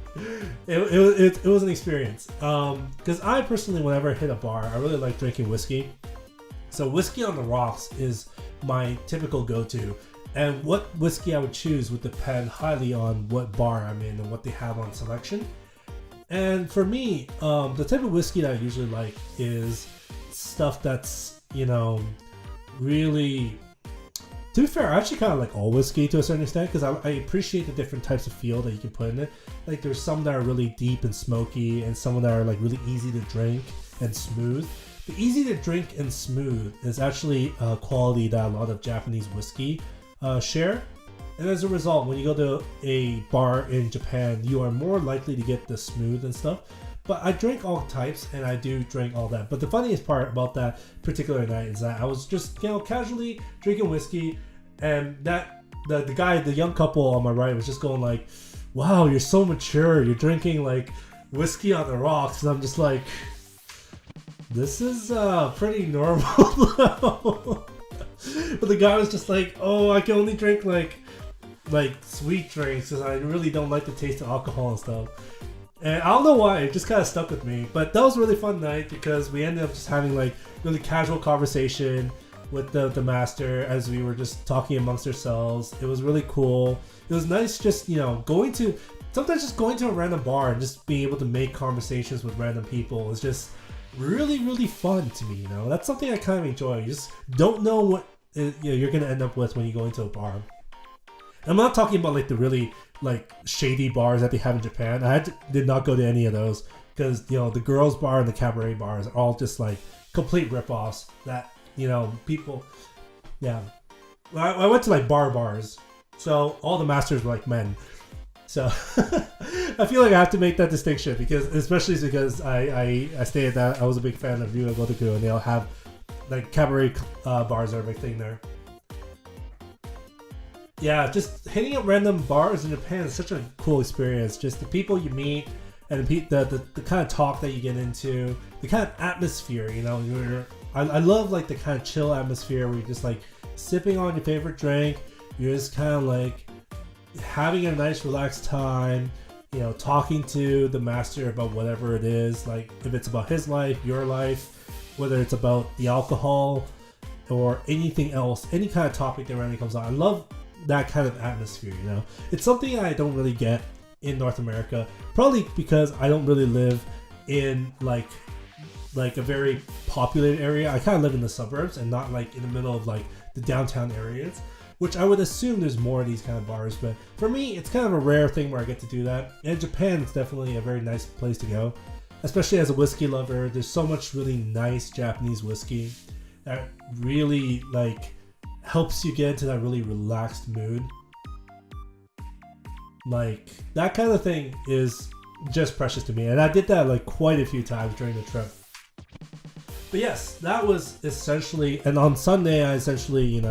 S1: It was an experience, because I personally, whenever I hit a bar, I really like drinking whiskey. So whiskey on the rocks is my typical go-to. And what whiskey I would choose would depend highly on what bar I'm in and what they have on selection. And for me, the type of whiskey that I usually like is stuff that's, really To be fair, I actually kind of like all whiskey to a certain extent because I appreciate the different types of feel that you can put in it. Like there's some that are really deep and smoky, and some that are like really easy to drink and smooth. The easy to drink and smooth is actually a quality that a lot of Japanese whiskey share. And as a result, when you go to a bar in Japan, you are more likely to get the smooth and stuff. But I drink all types, and I do drink all that. But the funniest part about that particular night is that I was just, casually drinking whiskey, and that the young couple on my right was just going like, "Wow, you're so mature. You're drinking like whiskey on the rocks." And I'm just like, "This is pretty normal." But the guy was just like, "Oh, I can only drink like sweet drinks because I really don't like the taste of alcohol and stuff." And I don't know why, it just kind of stuck with me. But that was a really fun night because we ended up just having like really casual conversation with the master as we were just talking amongst ourselves. It was really cool. It was nice just, going to a random bar and just being able to make conversations with random people is just really, really fun to me, That's something I kind of enjoy. You just don't know what you're going to end up with when you go into a bar. I'm not talking about like the really like shady bars that they have in Japan. Did not go to any of those because the girls bar and the cabaret bars are all just like complete ripoffs that people. Yeah, I went to like bars, so all the masters were like men. So I feel like I have to make that distinction especially because I stated that I was a big fan of Ryuga Gotoku, and they'll have like cabaret bars are a big thing there. Yeah, just hitting up random bars in Japan is such a cool experience. Just the people you meet and the kind of talk that you get into, the kind of atmosphere, I love like the kind of chill atmosphere where you're just like sipping on your favorite drink. You're just kind of like having a nice relaxed time, talking to the master about whatever it is. Like if it's about his life, your life, whether it's about the alcohol or anything else, any kind of topic that randomly comes on. I love that kind of atmosphere, It's something I don't really get in North America, probably because I don't really live in like a very populated area. I kind of live in the suburbs and not like in the middle of like the downtown areas, which I would assume there's more of these kind of bars. But for me, it's kind of a rare thing where I get to do that. And Japan is definitely a very nice place to go, especially as a whiskey lover. There's so much really nice Japanese whiskey that really like helps you get into that really relaxed mood. Like that kind of thing is just precious to me, and I did that like quite a few times during the trip. But yes, that was essentially, and on Sunday I essentially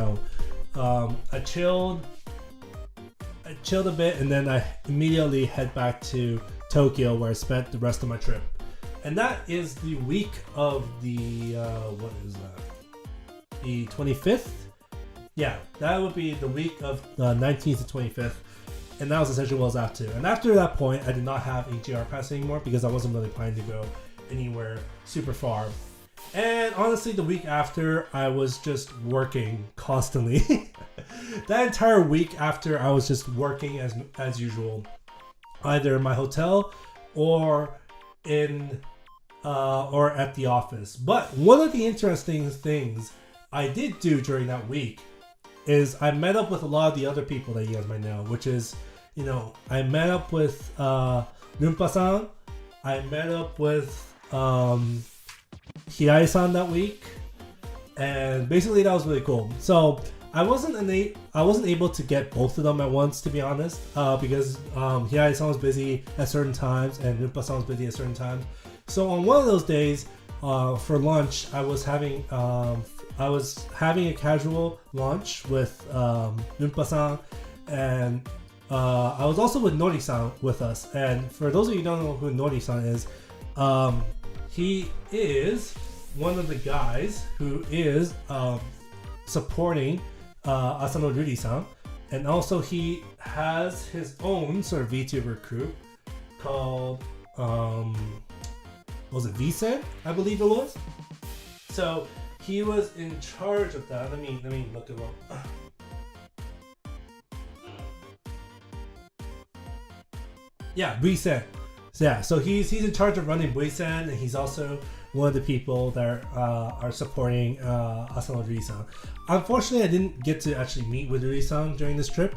S1: I chilled a bit, and then I immediately head back to Tokyo where I spent the rest of my trip. And that is the week of the what is that, the 25th. Yeah, that would be the week of 19th to 25th. And that was essentially what I was up to. And after that point, I did not have a GR pass anymore because I wasn't really planning to go anywhere super far. And honestly, the week after, I was just working constantly. That entire week after, I was just working as usual. Either in my hotel or or at the office. But one of the interesting things I did do during that week is I met up with a lot of the other people that you guys might know, which is, I met up with Runpa-san, I met up with Hirai-san that week, and basically that was really cool. So I wasn't able to get both of them at once, to be honest, because Hirai-san was busy at certain times and Runpa-san was busy at certain times. So on one of those days, for lunch, I was having a casual lunch with Runpa-san, and I was also with Nori-san with us. And for those of you who don't know who Nori-san is, he is one of the guys who is supporting Asano Ruri-san, and also he has his own sort of VTuber crew called was it VSEN? I believe it was. So he was in charge of that. Let me look it up. Yeah, VSEN. So yeah, so he's in charge of running VSEN, and he's also one of the people that are supporting Asano Rui-san. Unfortunately, I didn't get to actually meet with Rui-san during this trip.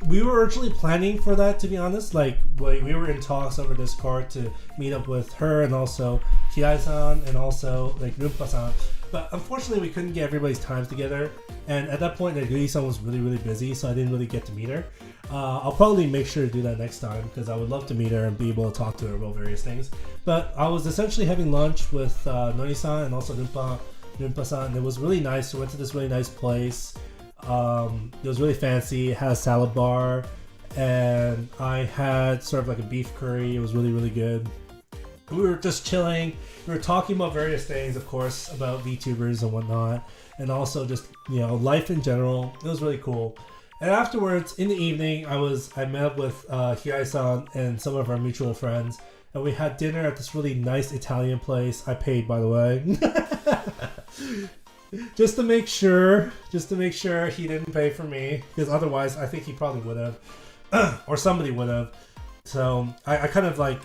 S1: We were originally planning for that, to be honest. Like we were in talks over Discord to meet up with her and also Hirai-san and also like Rumpa-san. But unfortunately, we couldn't get everybody's times together. And at that point, like, Rui-san was really, really busy, so I didn't really get to meet her. I'll probably make sure to do that next time because I would love to meet her and be able to talk to her about various things. But I was essentially having lunch with Nori-san and also Rumpa-san, and it was really nice. We went to this really nice place. It was really fancy. It had a salad bar, and I had sort of like a beef curry. It was really, really good. We were just chilling. We were talking about various things, of course, about VTubers and whatnot, and also just, you know, life in general. It was really cool. And afterwards, in the evening, I met up with Hirai-san and some of our mutual friends, and we had dinner at this really nice Italian place. I paid, by the way. just to make sure he didn't pay for me, because otherwise I think he probably would have, or somebody would have. So I kind of like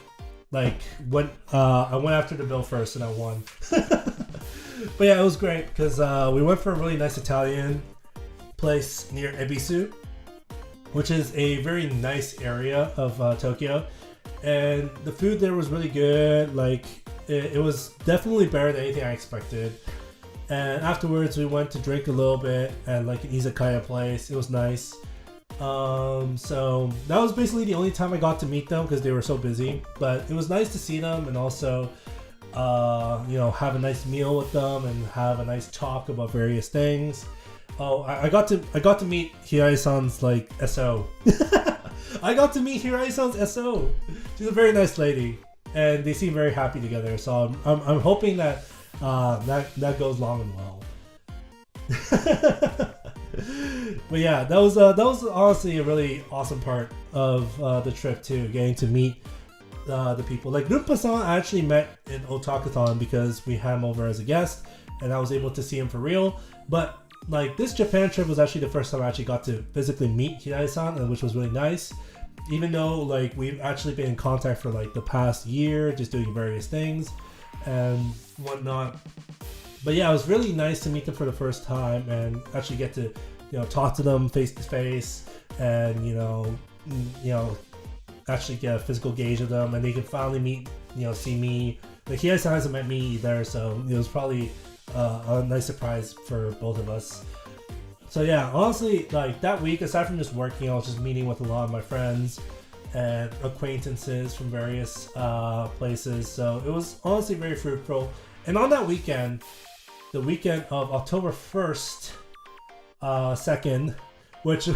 S1: went after the bill first and I won. But yeah, it was great because we went for a really nice Italian place near Ebisu, which is a very nice area of Tokyo, and the food there was really good. Like it was definitely better than anything I expected. And afterwards, we went to drink a little bit at like an izakaya place. It was nice. So that was basically the only time I got to meet them because they were so busy. But it was nice to see them and also, you know, have a nice meal with them and have a nice talk about various things. Oh, I got to meet Hirai-san's like SO. I got to meet Hirai-san's SO. She's a very nice lady, and they seem very happy together. So I'm hoping that. That goes long and well. But yeah, that was honestly a really awesome part of the trip too, getting to meet the people. Like Rumpa-san I actually met in Otakuthon because we had him over as a guest, and I was able to see him for real. But like this Japan trip was actually the first time I actually got to physically meet Hirai-san, which was really nice. Even though like we've actually been in contact for like the past year, just doing various things and whatnot. But yeah, it was really nice to meet them for the first time and actually get to, you know, talk to them face to face and you know actually get a physical gauge of them, and they can finally meet, you know, see me. Like he hasn't met me either, so it was probably a nice surprise for both of us. So yeah, honestly, like that week, aside from just working, I was just meeting with a lot of my friends and acquaintances from various places. So it was honestly very fruitful. And on that weekend, the weekend of October 1st, 2nd, which,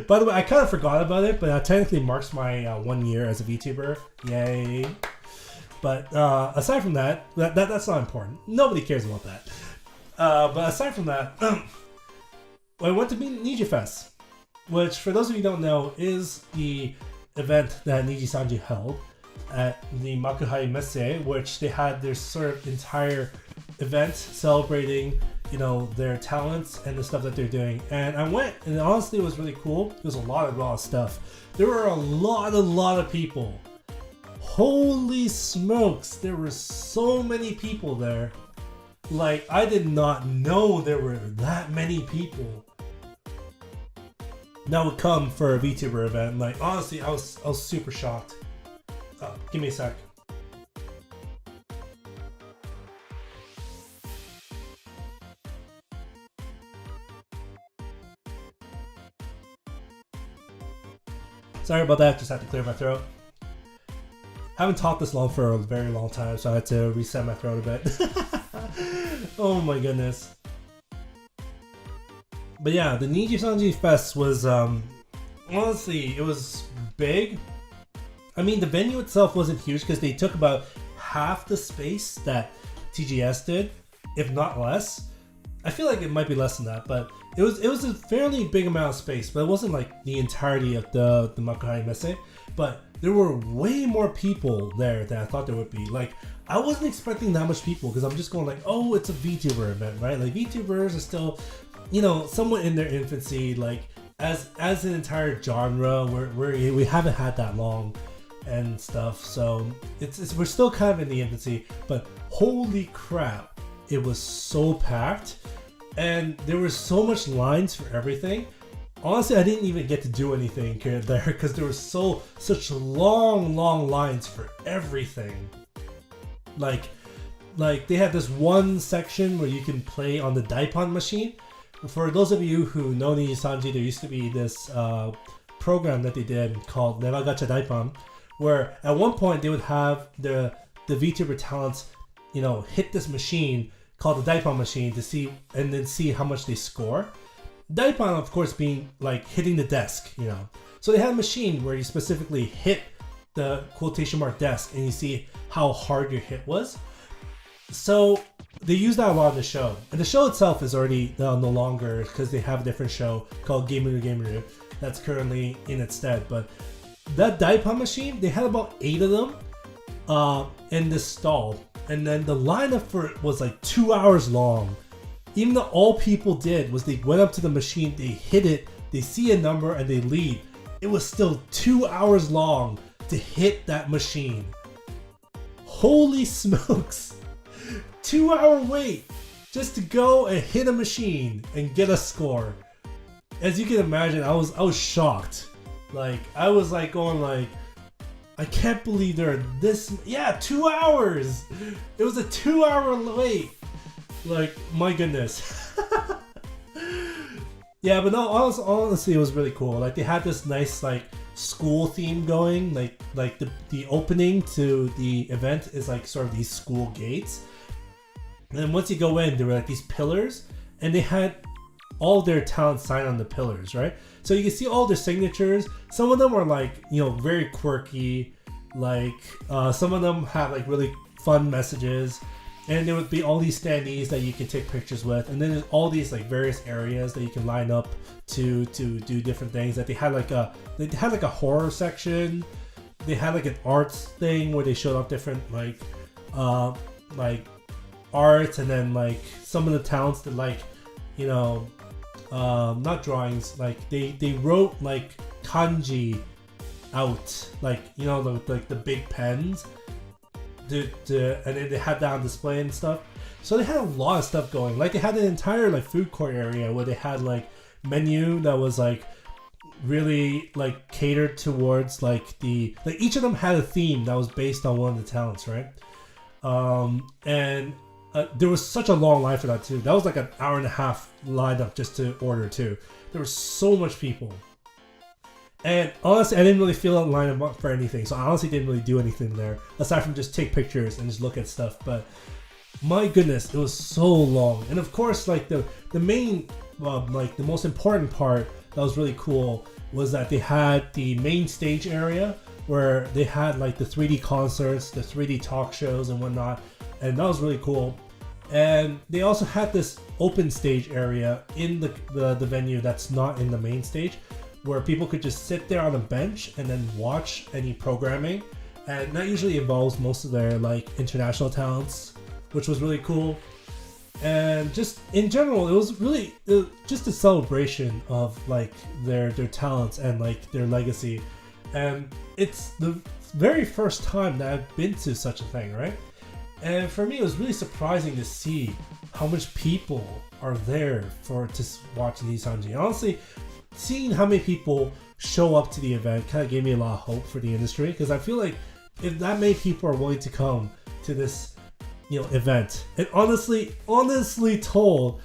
S1: by the way, I kind of forgot about it, but that technically marks my 1 year as a VTuber. Yay. But aside from that, that's not important. Nobody cares about that. But aside from that, I went to Niji Fest, which, for those of you who don't know, is the event that Niji Sanji held at the Makuhari Messe, which they had their sort of entire event celebrating, you know, their talents and the stuff that they're doing. And I went, and honestly, it was really cool. There's a lot of stuff. There were a lot of people. Holy smokes, there were so many people there. Like, I did not know there were that many people that would come for a VTuber event. Like, honestly, I was super shocked. Give me a sec. Sorry about that, just had to clear my throat. Haven't talked this long for a very long time, so I had to reset my throat a bit. Oh my goodness. But yeah, the Niji Sanji Fest was, honestly, it was big. I mean, the venue itself wasn't huge because they took about half the space that TGS did, if not less. I feel like it might be less than that, but it was a fairly big amount of space, but it wasn't like the entirety of the Makuhari Messe. But there were way more people there than I thought there would be. Like, I wasn't expecting that much people because I'm just going like, oh, it's a VTuber event, right? Like, VTubers are still, you know, somewhat in their infancy. Like, as an entire genre, we haven't had that long and stuff. So we're still kind of in the infancy. But holy crap, it was so packed, and there was so much lines for everything. Honestly, I didn't even get to do anything there because there were such long lines for everything. Like they had this one section where you can play on the Daipon machine. For those of you who know Niji-sanji, there used to be this program that they did called Nevagacha Daipon, where at one point they would have the VTuber talents, hit this machine called the Daipon machine to see how much they score. Daipon, of course, being like hitting the desk, So they had a machine where you specifically hit the quotation mark desk and you see how hard your hit was. So they use that a lot in the show. And the show itself is already no longer, because they have a different show called Gameru that's currently in its stead. But that Daipon machine, they had about 8 of them in this stall. And then the lineup for it was like 2 hours long. Even though all people did was they went up to the machine, they hit it, they see a number, and they leave. It was still 2 hours long to hit that machine. Holy smokes! 2 hour wait just to go and hit a machine and get a score. As you can imagine, I was shocked. Like, I was like going like, I can't believe there are this. Yeah, 2 hours. It was a 2 hour wait. Like, my goodness. Yeah, but no, honestly, it was really cool. Like, they had this nice like school theme going. Like the opening to the event is like sort of these school gates. And then once you go in, there were like these pillars, and they had all their talents signed on the pillars, right? So you can see all their signatures. Some of them are like, very quirky. Like, some of them have like really fun messages. And there would be all these standees that you can take pictures with. And then there's all these like various areas that you can line up to do different things. That they had like a horror section. They had like an arts thing where they showed off different like arts, and then like some of the talents that like, not drawings, like they wrote like kanji out, like, the big pens, and then they had that on display and stuff. So they had a lot of stuff going. Like, they had an entire like food court area where they had like menu that was like really like catered towards like each of them had a theme that was based on one of the talents, right? And there was such a long line for that too. That was like an hour and a half lineup just to order too. There was so much people. And honestly, I didn't really feel that line up for anything. So I honestly didn't really do anything there, aside from just take pictures and just look at stuff. But my goodness, it was so long. And of course, like the main, like the most important part that was really cool was that they had the main stage area where they had like the 3D concerts, the 3D talk shows and whatnot. And that was really cool. And they also had this open stage area in the venue that's not in the main stage, where people could just sit there on a bench and then watch any programming. And that usually involves most of their like international talents, which was really cool. And just in general, it was just a celebration of like their talents and like their legacy. And it's the very first time that I've been to such a thing, right? And for me, it was really surprising to see how much people are there to watch Niji-sanji. Honestly, seeing how many people show up to the event kind of gave me a lot of hope for the industry, because I feel like if that many people are willing to come to this, event, and honestly told,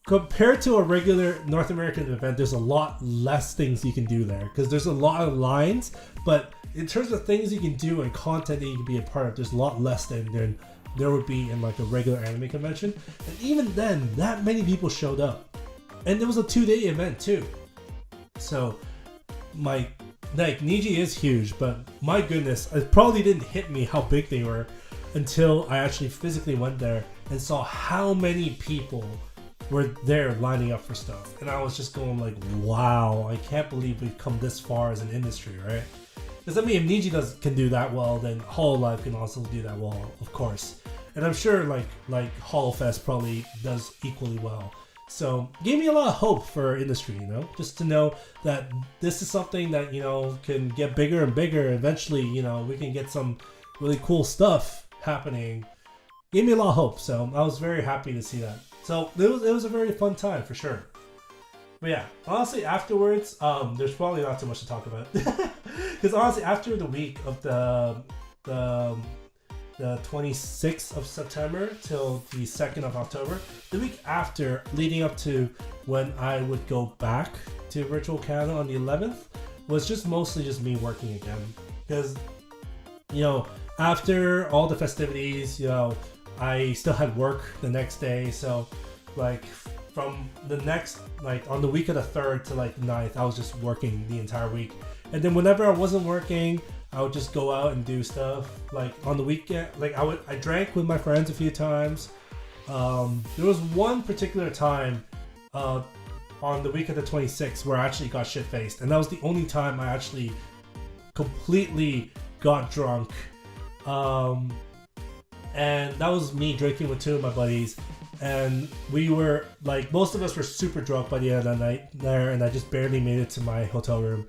S1: compared to a regular North American event, there's a lot less things you can do there, because there's a lot of lines, but in terms of things you can do and content that you can be a part of, there's a lot less than there would be in like a regular anime convention. And even then, that many people showed up, and it was a 2-day event too. So Niji is huge, but my goodness, it probably didn't hit me how big they were until I actually physically went there and saw how many people were there lining up for stuff. And I was just going like, wow, I can't believe we've come this far as an industry, right? Because I mean, if Niji can do that well, then Hololive can also do that well, of course. And I'm sure like HoloFest probably does equally well. So gave me a lot of hope for industry, just to know that this is something that, can get bigger and bigger. Eventually, we can get some really cool stuff happening. gave me a lot of hope. So I was very happy to see that. So it was a very fun time for sure. But yeah, honestly, afterwards, there's probably not too much to talk about. Because honestly, after the week of the 26th of September till the 2nd of October, the week after, leading up to when I would go back to Virtual Canada on the 11th, was just mostly just me working again. Because, you know, after all the festivities, you know, I still had work the next day. So, like, from the next, like, on the week of the 3rd to, like, the 9th, I was just working the entire week. And then whenever I wasn't working, I would just go out and do stuff. Like, on the weekend, like, I drank with my friends a few times. There was one particular time on the week of the 26th where I actually got shit-faced. And that was the only time I actually completely got drunk. And that was me drinking with two of my buddies. And we were, like, most of us were super drunk by the end of the night there. And I just barely made it to my hotel room.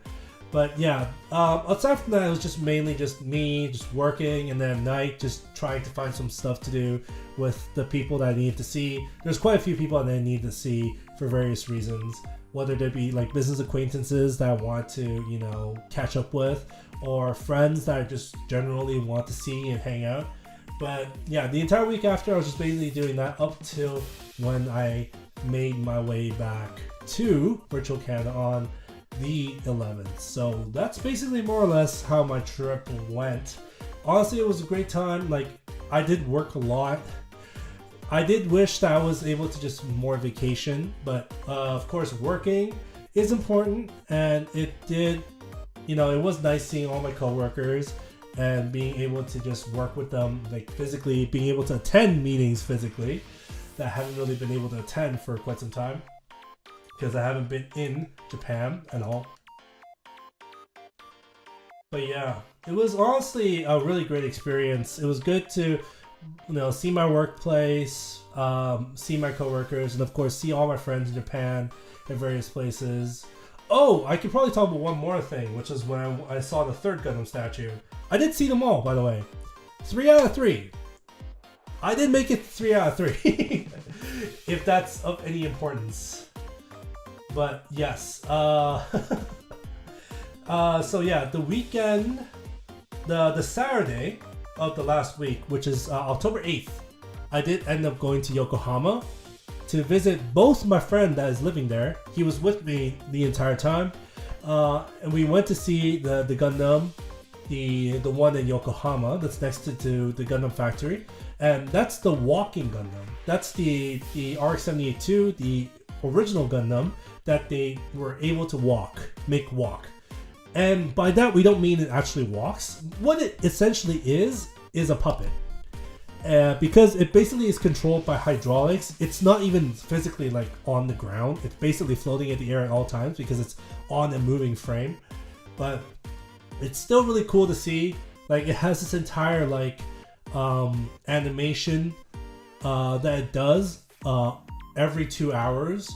S1: But yeah, aside from that, it was just mainly just me just working, and then at night just trying to find some stuff to do with the people that I needed to see. There's quite a few people that I need to see for various reasons, whether they be like business acquaintances that I want to, you know, catch up with, or friends that I just generally want to see and hang out. But yeah, the entire week after, I was just basically doing that up till when I made my way back to Virtual Canada on the 11th. So that's basically more or less how my trip went. Honestly, it was a great time. Like, I did work a lot. I did wish that I was able to just more vacation, but of course working is important, and it did, you know, it was nice seeing all my coworkers and being able to just work with them, like physically, being able to attend meetings physically that I haven't really been able to attend for quite some time, because I haven't been in Japan at all. But yeah, it was honestly a really great experience. It was good to, you know, see my workplace, see my coworkers, and of course see all my friends in Japan at various places. Oh, I could probably talk about one more thing, which is when I saw the third Gundam statue. I did see them all, by the way. 3 out of 3. I did make it 3 out of 3, if that's of any importance. But yes, so yeah, the weekend, the Saturday of the last week, which is October 8th, I did end up going to Yokohama to visit both my friend that is living there. He was with me the entire time, and we went to see the Gundam, the one in Yokohama that's next to the Gundam factory, and that's the walking Gundam. That's the RX-78-2, the original Gundam that they were able to make walk. And by that, we don't mean it actually walks. What it essentially is a puppet. Because it basically is controlled by hydraulics. It's not even physically like on the ground. It's basically floating in the air at all times because it's on a moving frame. But it's still really cool to see. Like, it has this entire like animation that it does every 2 hours,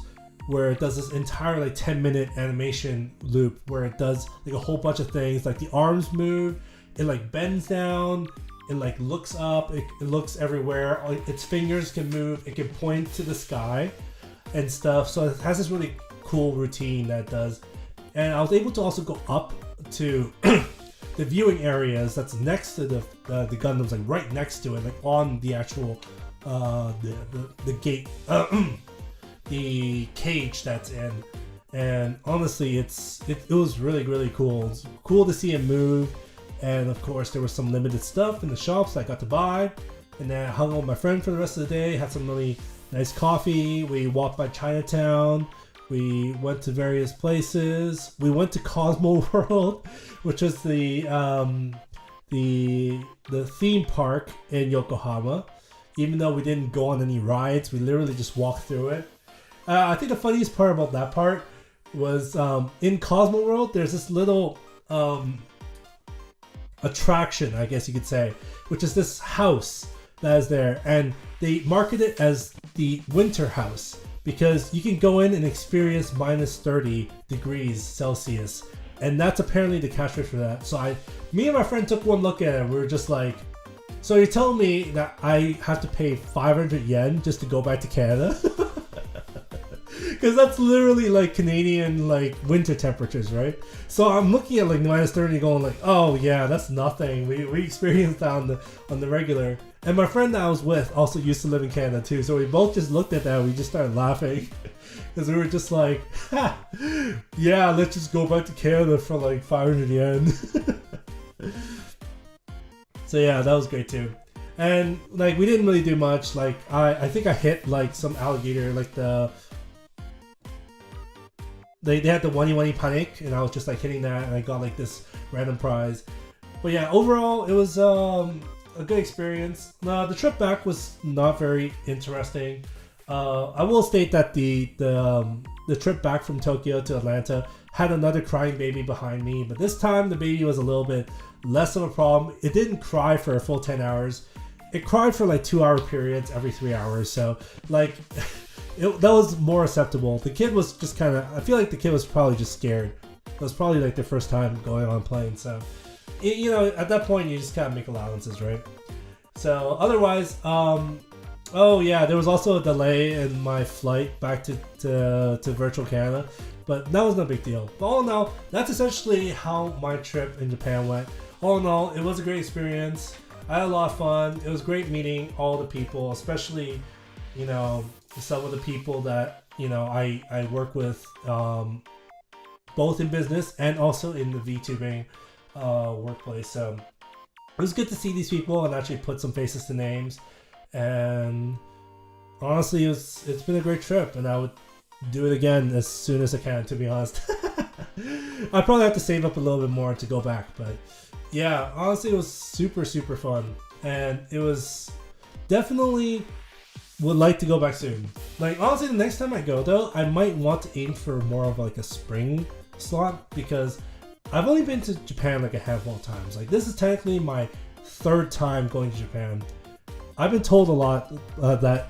S1: where it does this entire like 10-minute animation loop where it does like a whole bunch of things. Like, the arms move, it like bends down, it like looks up, it looks everywhere, its fingers can move, it can point to the sky and stuff. So it has this really cool routine that it does. And I was able to also go up to the viewing areas that's next to the Gundams, like right next to it, like on the actual the gate, the cage that's in. And honestly, it was really, really cool. It's cool to see it move. And of course, there was some limited stuff in the shops I got to buy. And then I hung out with my friend for the rest of the day, had some really nice coffee. We walked by Chinatown. We went to various places. We went to Cosmo World, which is the theme park in Yokohama. Even though we didn't go on any rides, we literally just walked through it. I think the funniest part about that part was in Cosmo World, there's this little attraction, I guess you could say, which is this house that is there. And they market it as the winter house because you can go in and experience minus 30 degrees Celsius. And that's apparently the catchphrase for that. So me and my friend took one look at it. We were just like, So you're telling me that I have to pay 500 yen just to go back to Canada? Because that's literally like Canadian like winter temperatures, right? So I'm looking at like -30 going like, oh yeah, that's nothing. We experienced that on the regular. And my friend that I was with also used to live in Canada too. So we both just looked at that and we just started laughing. Because we were just like, yeah, let's just go back to Canada for like 500 yen. So yeah, that was great too. And like we didn't really do much. Like I think I hit like some alligator, like they had the Wani Panic, and I was just like hitting that, and I got like this random prize. But yeah, overall it was a good experience. The trip back was not very interesting. I will state that the trip back from Tokyo to Atlanta had another crying baby behind me, but this time the baby was a little bit less of a problem. It didn't cry for a full 10 hours. It cried for like 2-hour periods every 3 hours. So like that was more acceptable. The kid was just kind of, I feel like the kid was probably just scared. It was probably like their first time going on a plane. So, you know, at that point you just kind of make allowances, right? So otherwise, oh yeah, there was also a delay in my flight back to virtual Canada, but that was no big deal. But all in all, that's essentially how my trip in Japan went. All in all, it was a great experience. I had a lot of fun. It was great meeting all the people, especially, you know, some of the people that, you know, I work with, both in business and also in the VTubing workplace. So it was good to see these people and actually put some faces to names. And honestly, it's been a great trip, and I would do it again as soon as I can, to be honest. I probably have to save up a little bit more to go back, but yeah, honestly, it was super fun, and it was definitely would like to go back soon. Like honestly, the next time I go though, I might want to aim for more of like a spring slot, because I've only been to Japan like a handful of times. Like this is technically my 3rd time going to Japan. I've been told a lot that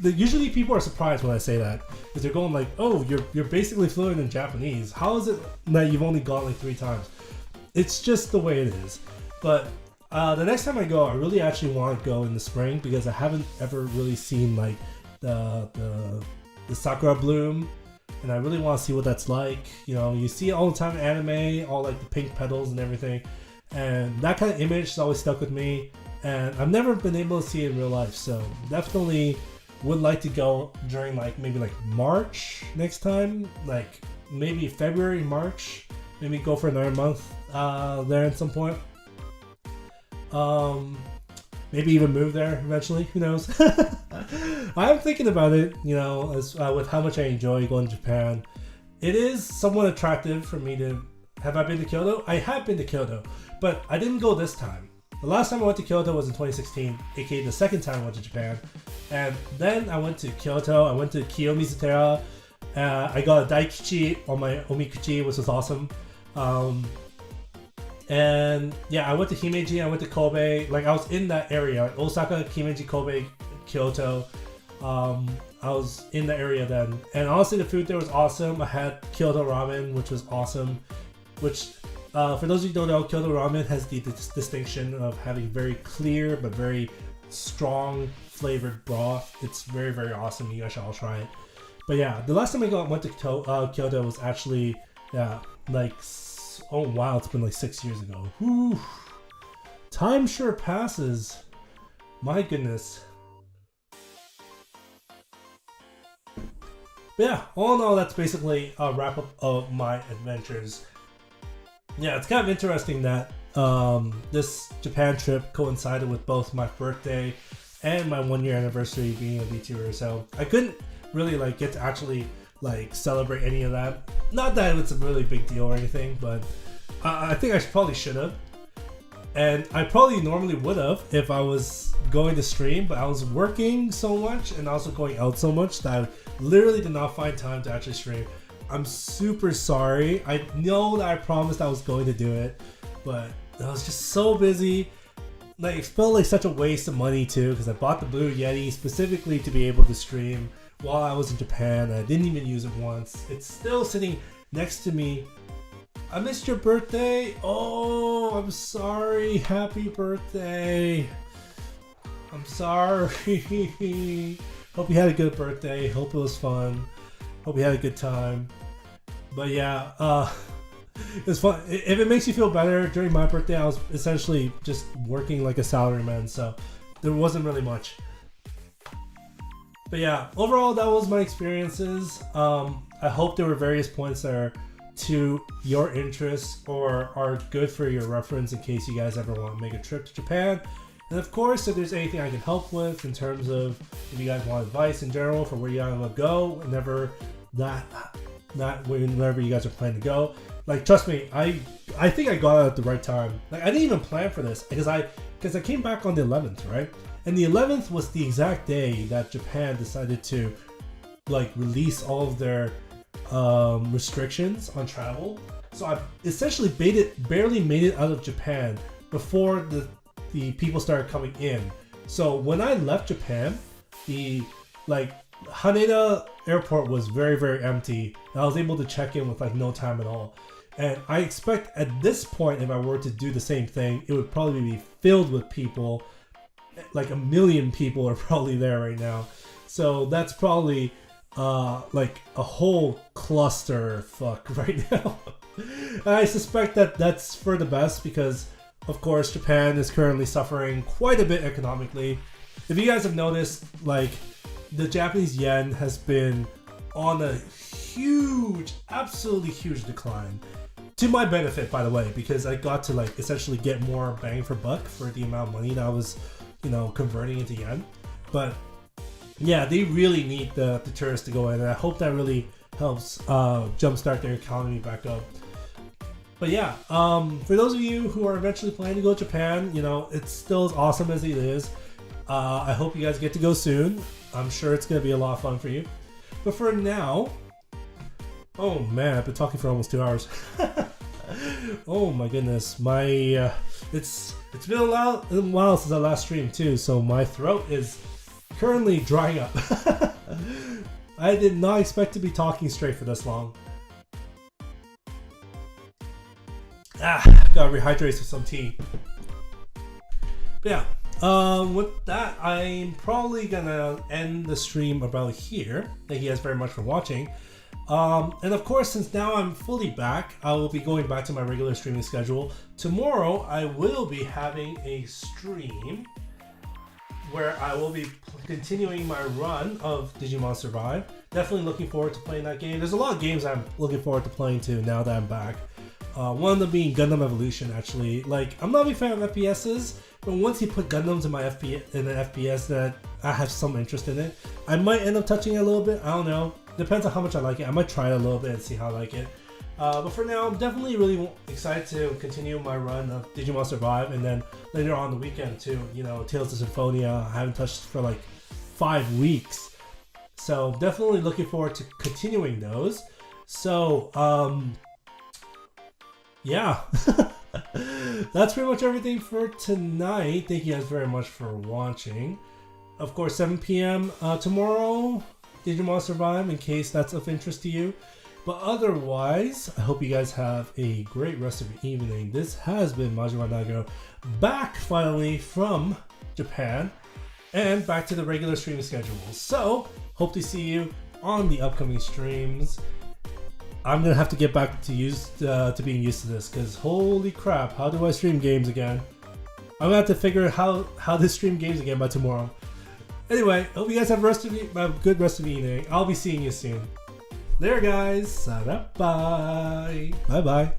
S1: usually people are surprised when I say that, because they're going like, oh, you're basically fluent in Japanese. How is it that you've only gone like 3 times? It's just the way it is. But the next time I go, I really actually want to go in the spring, because I haven't ever really seen like the sakura bloom, and I really want to see what that's like. You know, you see it all the time in anime, all like the pink petals and everything. And that kind of image has always stuck with me, and I've never been able to see it in real life. So definitely would like to go during like maybe like March next time, like maybe February, March, maybe go for another month there at some point. Maybe even move there eventually, who knows. I'm thinking about it, you know, as with how much I enjoy going to Japan. It is somewhat attractive for me to. Have I been to Kyoto? I have been to Kyoto, but I didn't go this time. The last time I went to Kyoto was in 2016, aka the second time I went to Japan. And then I went to Kyoto, I went to Kiyomizu-tera, I got a Daikichi on my Omikuchi, which was awesome. And yeah, I went to Himeji, I went to Kobe, like I was in that area, like Osaka, Himeji, Kobe, Kyoto. I was in the area then. And honestly, the food there was awesome. I had Kyoto ramen, which was awesome. Which, for those of you who don't know, Kyoto ramen has the distinction of having very clear but very strong flavored broth. It's very awesome. You guys should all try it. But yeah, the last time I went to Kyoto was actually, yeah, like, oh wow, it's been like 6 years ago. Whew. Time sure passes. My goodness. But yeah, all in all, that's basically a wrap up of my adventures. Yeah, it's kind of interesting that this Japan trip coincided with both my birthday and my 1-year anniversary being a VTuber, so I couldn't really like get to actually like celebrate any of that. Not that it's a really big deal or anything, but I think I probably should have. And I probably normally would have if I was going to stream, but I was working so much and also going out so much that I literally did not find time to actually stream. I'm super sorry. I know that I promised I was going to do it, but I was just so busy. Like, it felt like such a waste of money too, because I bought the Blue Yeti specifically to be able to stream while I was in Japan. I didn't even use it once. It's still sitting next to me I missed your birthday. Oh, I'm sorry. Happy birthday. I'm sorry. Hope you had a good birthday. Hope it was fun. Hope you had a good time. But yeah, it was fun. If it makes you feel better, during my birthday, I was essentially just working like a salaryman, so there wasn't really much. But yeah, overall, that was my experiences. I hope there were various points that are to your interests or are good for your reference in case you guys ever want to make a trip to Japan. And of course, if there's anything I can help with in terms of if you guys want advice in general for where you guys want to go, whenever you guys are planning to go. Like, trust me, I think I got out at the right time. Like, I didn't even plan for this because I came back on the 11th, right? And the 11th was the exact day that Japan decided to like release all of their restrictions on travel. So I essentially barely made it out of Japan before the people started coming in. So when I left Japan, the Haneda airport was very, very empty. And I was able to check in with like no time at all. And I expect at this point, if I were to do the same thing, it would probably be filled with people. Like 1 million people are probably there right now. So that's probably like a whole cluster fuck right now. I suspect that that's for the best because, of course, Japan is currently suffering quite a bit economically. If you guys have noticed, like, the Japanese yen has been on a huge, absolutely huge decline. To my benefit, by the way, because I got to like essentially get more bang for buck for the amount of money that I was, converting into yen. But yeah, they really need the tourists to go in, and I hope that really helps jumpstart their economy back up. But yeah, for those of you who are eventually planning to go to Japan, it's still as awesome as it is. I hope you guys get to go soon. I'm sure it's going to be a lot of fun for you. But for now, oh man, I've been talking for almost 2 hours. Oh my goodness, it's been a while since I last streamed too, so my throat is currently drying up. I did not expect to be talking straight for this long. Gotta rehydrate with some tea. But yeah, with that, I'm probably gonna end the stream about here. Thank you guys very much for watching. And of course, since now I'm fully back, I will be going back to my regular streaming schedule. Tomorrow, I will be having a stream where I will be continuing my run of Digimon Survive. Definitely looking forward to playing that game. There's a lot of games I'm looking forward to playing to now that I'm back. One of them being Gundam Evolution, actually. Like, I'm not a big fan of FPSs, but once you put Gundams in an FPS that I have some interest in it, I might end up touching it a little bit. I don't know. Depends on how much I like it. I might try it a little bit and see how I like it. But for now, I'm definitely really excited to continue my run of Digimon Survive, and then later on the weekend too. Tales of Symphonia, I haven't touched for like 5 weeks. So definitely looking forward to continuing those. So, yeah. That's pretty much everything for tonight. Thank you guys very much for watching. Of course, 7 p.m. Tomorrow, Digimon Survive, in case that's of interest to you. But otherwise, I hope you guys have a great rest of your evening. This has been Majima Nago, back finally from Japan and back to the regular streaming schedule. So, hope to see you on the upcoming streams. I'm gonna have to get back to being used to this, because holy crap, how do I stream games again? I'm gonna have to figure out how to stream games again by tomorrow. Anyway, hope you guys have a good rest of the evening. I'll be seeing you soon. There, guys. Bye. Bye.